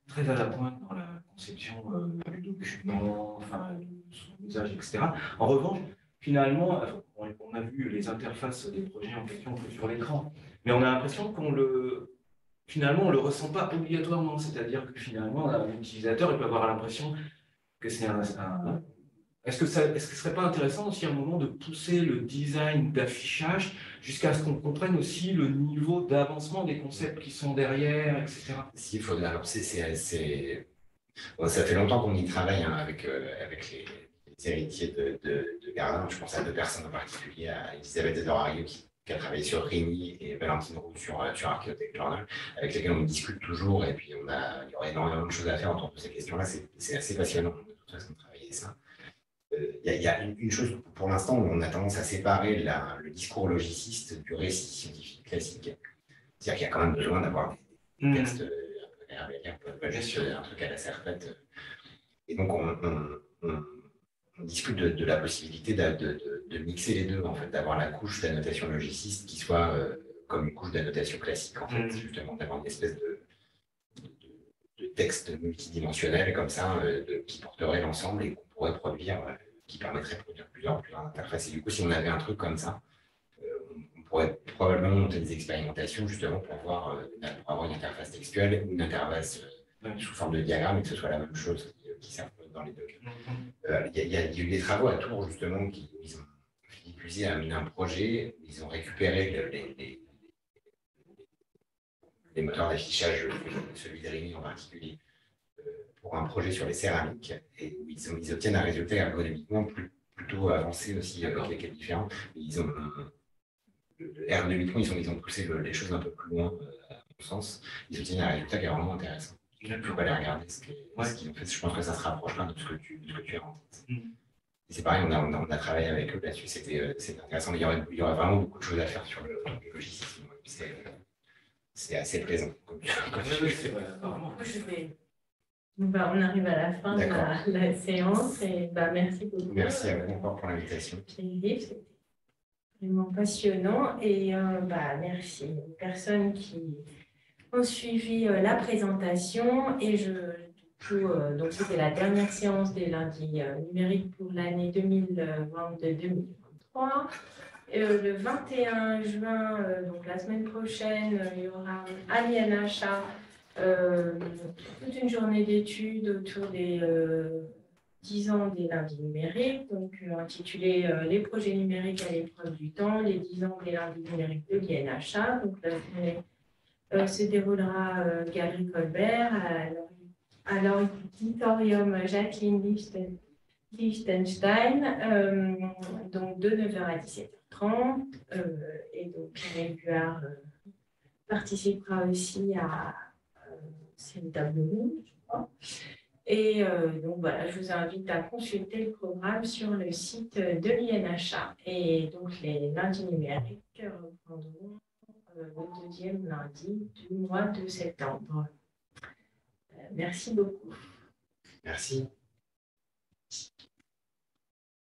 très à la pointe dans la conception du document, enfin, de son usage, etc. En revanche, finalement, on a vu les interfaces des projets en question sur l'écran, mais on a l'impression finalement, on ne le ressent pas obligatoirement, c'est-à-dire que finalement, un utilisateur il peut avoir l'impression que c'est Est-ce que ce ne serait pas intéressant aussi à un moment de pousser le design d'affichage jusqu'à ce qu'on comprenne aussi le niveau d'avancement des concepts qui sont derrière, etc. S'il faut, alors bon, ça fait longtemps qu'on y travaille avec les héritiers de Gardin. Je pense à deux personnes en particulier, à Elisabeth Edorario qui a travaillé sur Rini et Valentine Roux sur Archaeotech Journal, avec lesquels on discute toujours. Et puis il y aurait énormément de choses à faire autour de ces questions-là. C'est assez passionnant de toute façon de travailler ça. Il y a une chose, pour l'instant, où on a tendance à séparer le discours logiciste du récit scientifique classique. C'est-à-dire qu'il y a quand même besoin d'avoir des textes un peu pas juste un truc à la serpette. Et donc, on discute de la possibilité de mixer les deux, en fait, d'avoir la couche d'annotation logiciste qui soit comme une couche d'annotation classique, en fait, justement, d'avoir une espèce de texte multidimensionnel comme ça, qui porterait l'ensemble et qu'on pourrait produire, qui permettrait de produire plusieurs interfaces. Et du coup, si on avait un truc comme ça, on pourrait probablement monter des expérimentations justement pour avoir une interface textuelle ou une interface sous forme de diagramme et que ce soit la même chose qui serve dans les deux cas. Il y a eu des travaux à Tours justement Philippe Lusier a mené un projet où ils ont récupéré les moteurs d'affichage, celui de Rini en particulier, pour un projet sur les céramiques, et où ils obtiennent un résultat ergonomiquement plutôt avancé aussi, avec lesquels différents. Ergonomiquement, ils ont poussé les choses un peu plus loin, à mon sens. Ils obtiennent un résultat qui est vraiment intéressant. Je ne peux pas aller regarder ce qu'ils ont fait. Je pense que ça se rapprochera de ce que tu as en tête. Et c'est pareil, on a travaillé avec eux là-dessus. C'était intéressant. Il y aurait vraiment beaucoup de choses à faire sur le logistique. C'est assez plaisant. On arrive à la fin de la séance et merci beaucoup. Merci à vous encore pour l'invitation. C'était vraiment passionnant et merci aux personnes qui ont suivi la présentation et je donc c'était la dernière séance des lundis numériques pour l'année 2022-2023. Le 21 juin, donc la semaine prochaine, il y aura à l'INHA toute une journée d'études autour des 10 ans des lundis numériques, donc intitulée Les projets numériques à l'épreuve du temps, les 10 ans des lundis numériques de l'INHA. Donc la journée se déroulera Galerie Colbert à l'auditorium Jacqueline Liechtenstein, donc de 9h à 17h30. Et donc Pierre Éluard participera aussi à une table ronde, je crois. Et donc voilà, je vous invite à consulter le programme sur le site de l'INHA. Et donc les lundis numériques reprendront le deuxième lundi du mois de septembre. Merci beaucoup. Merci.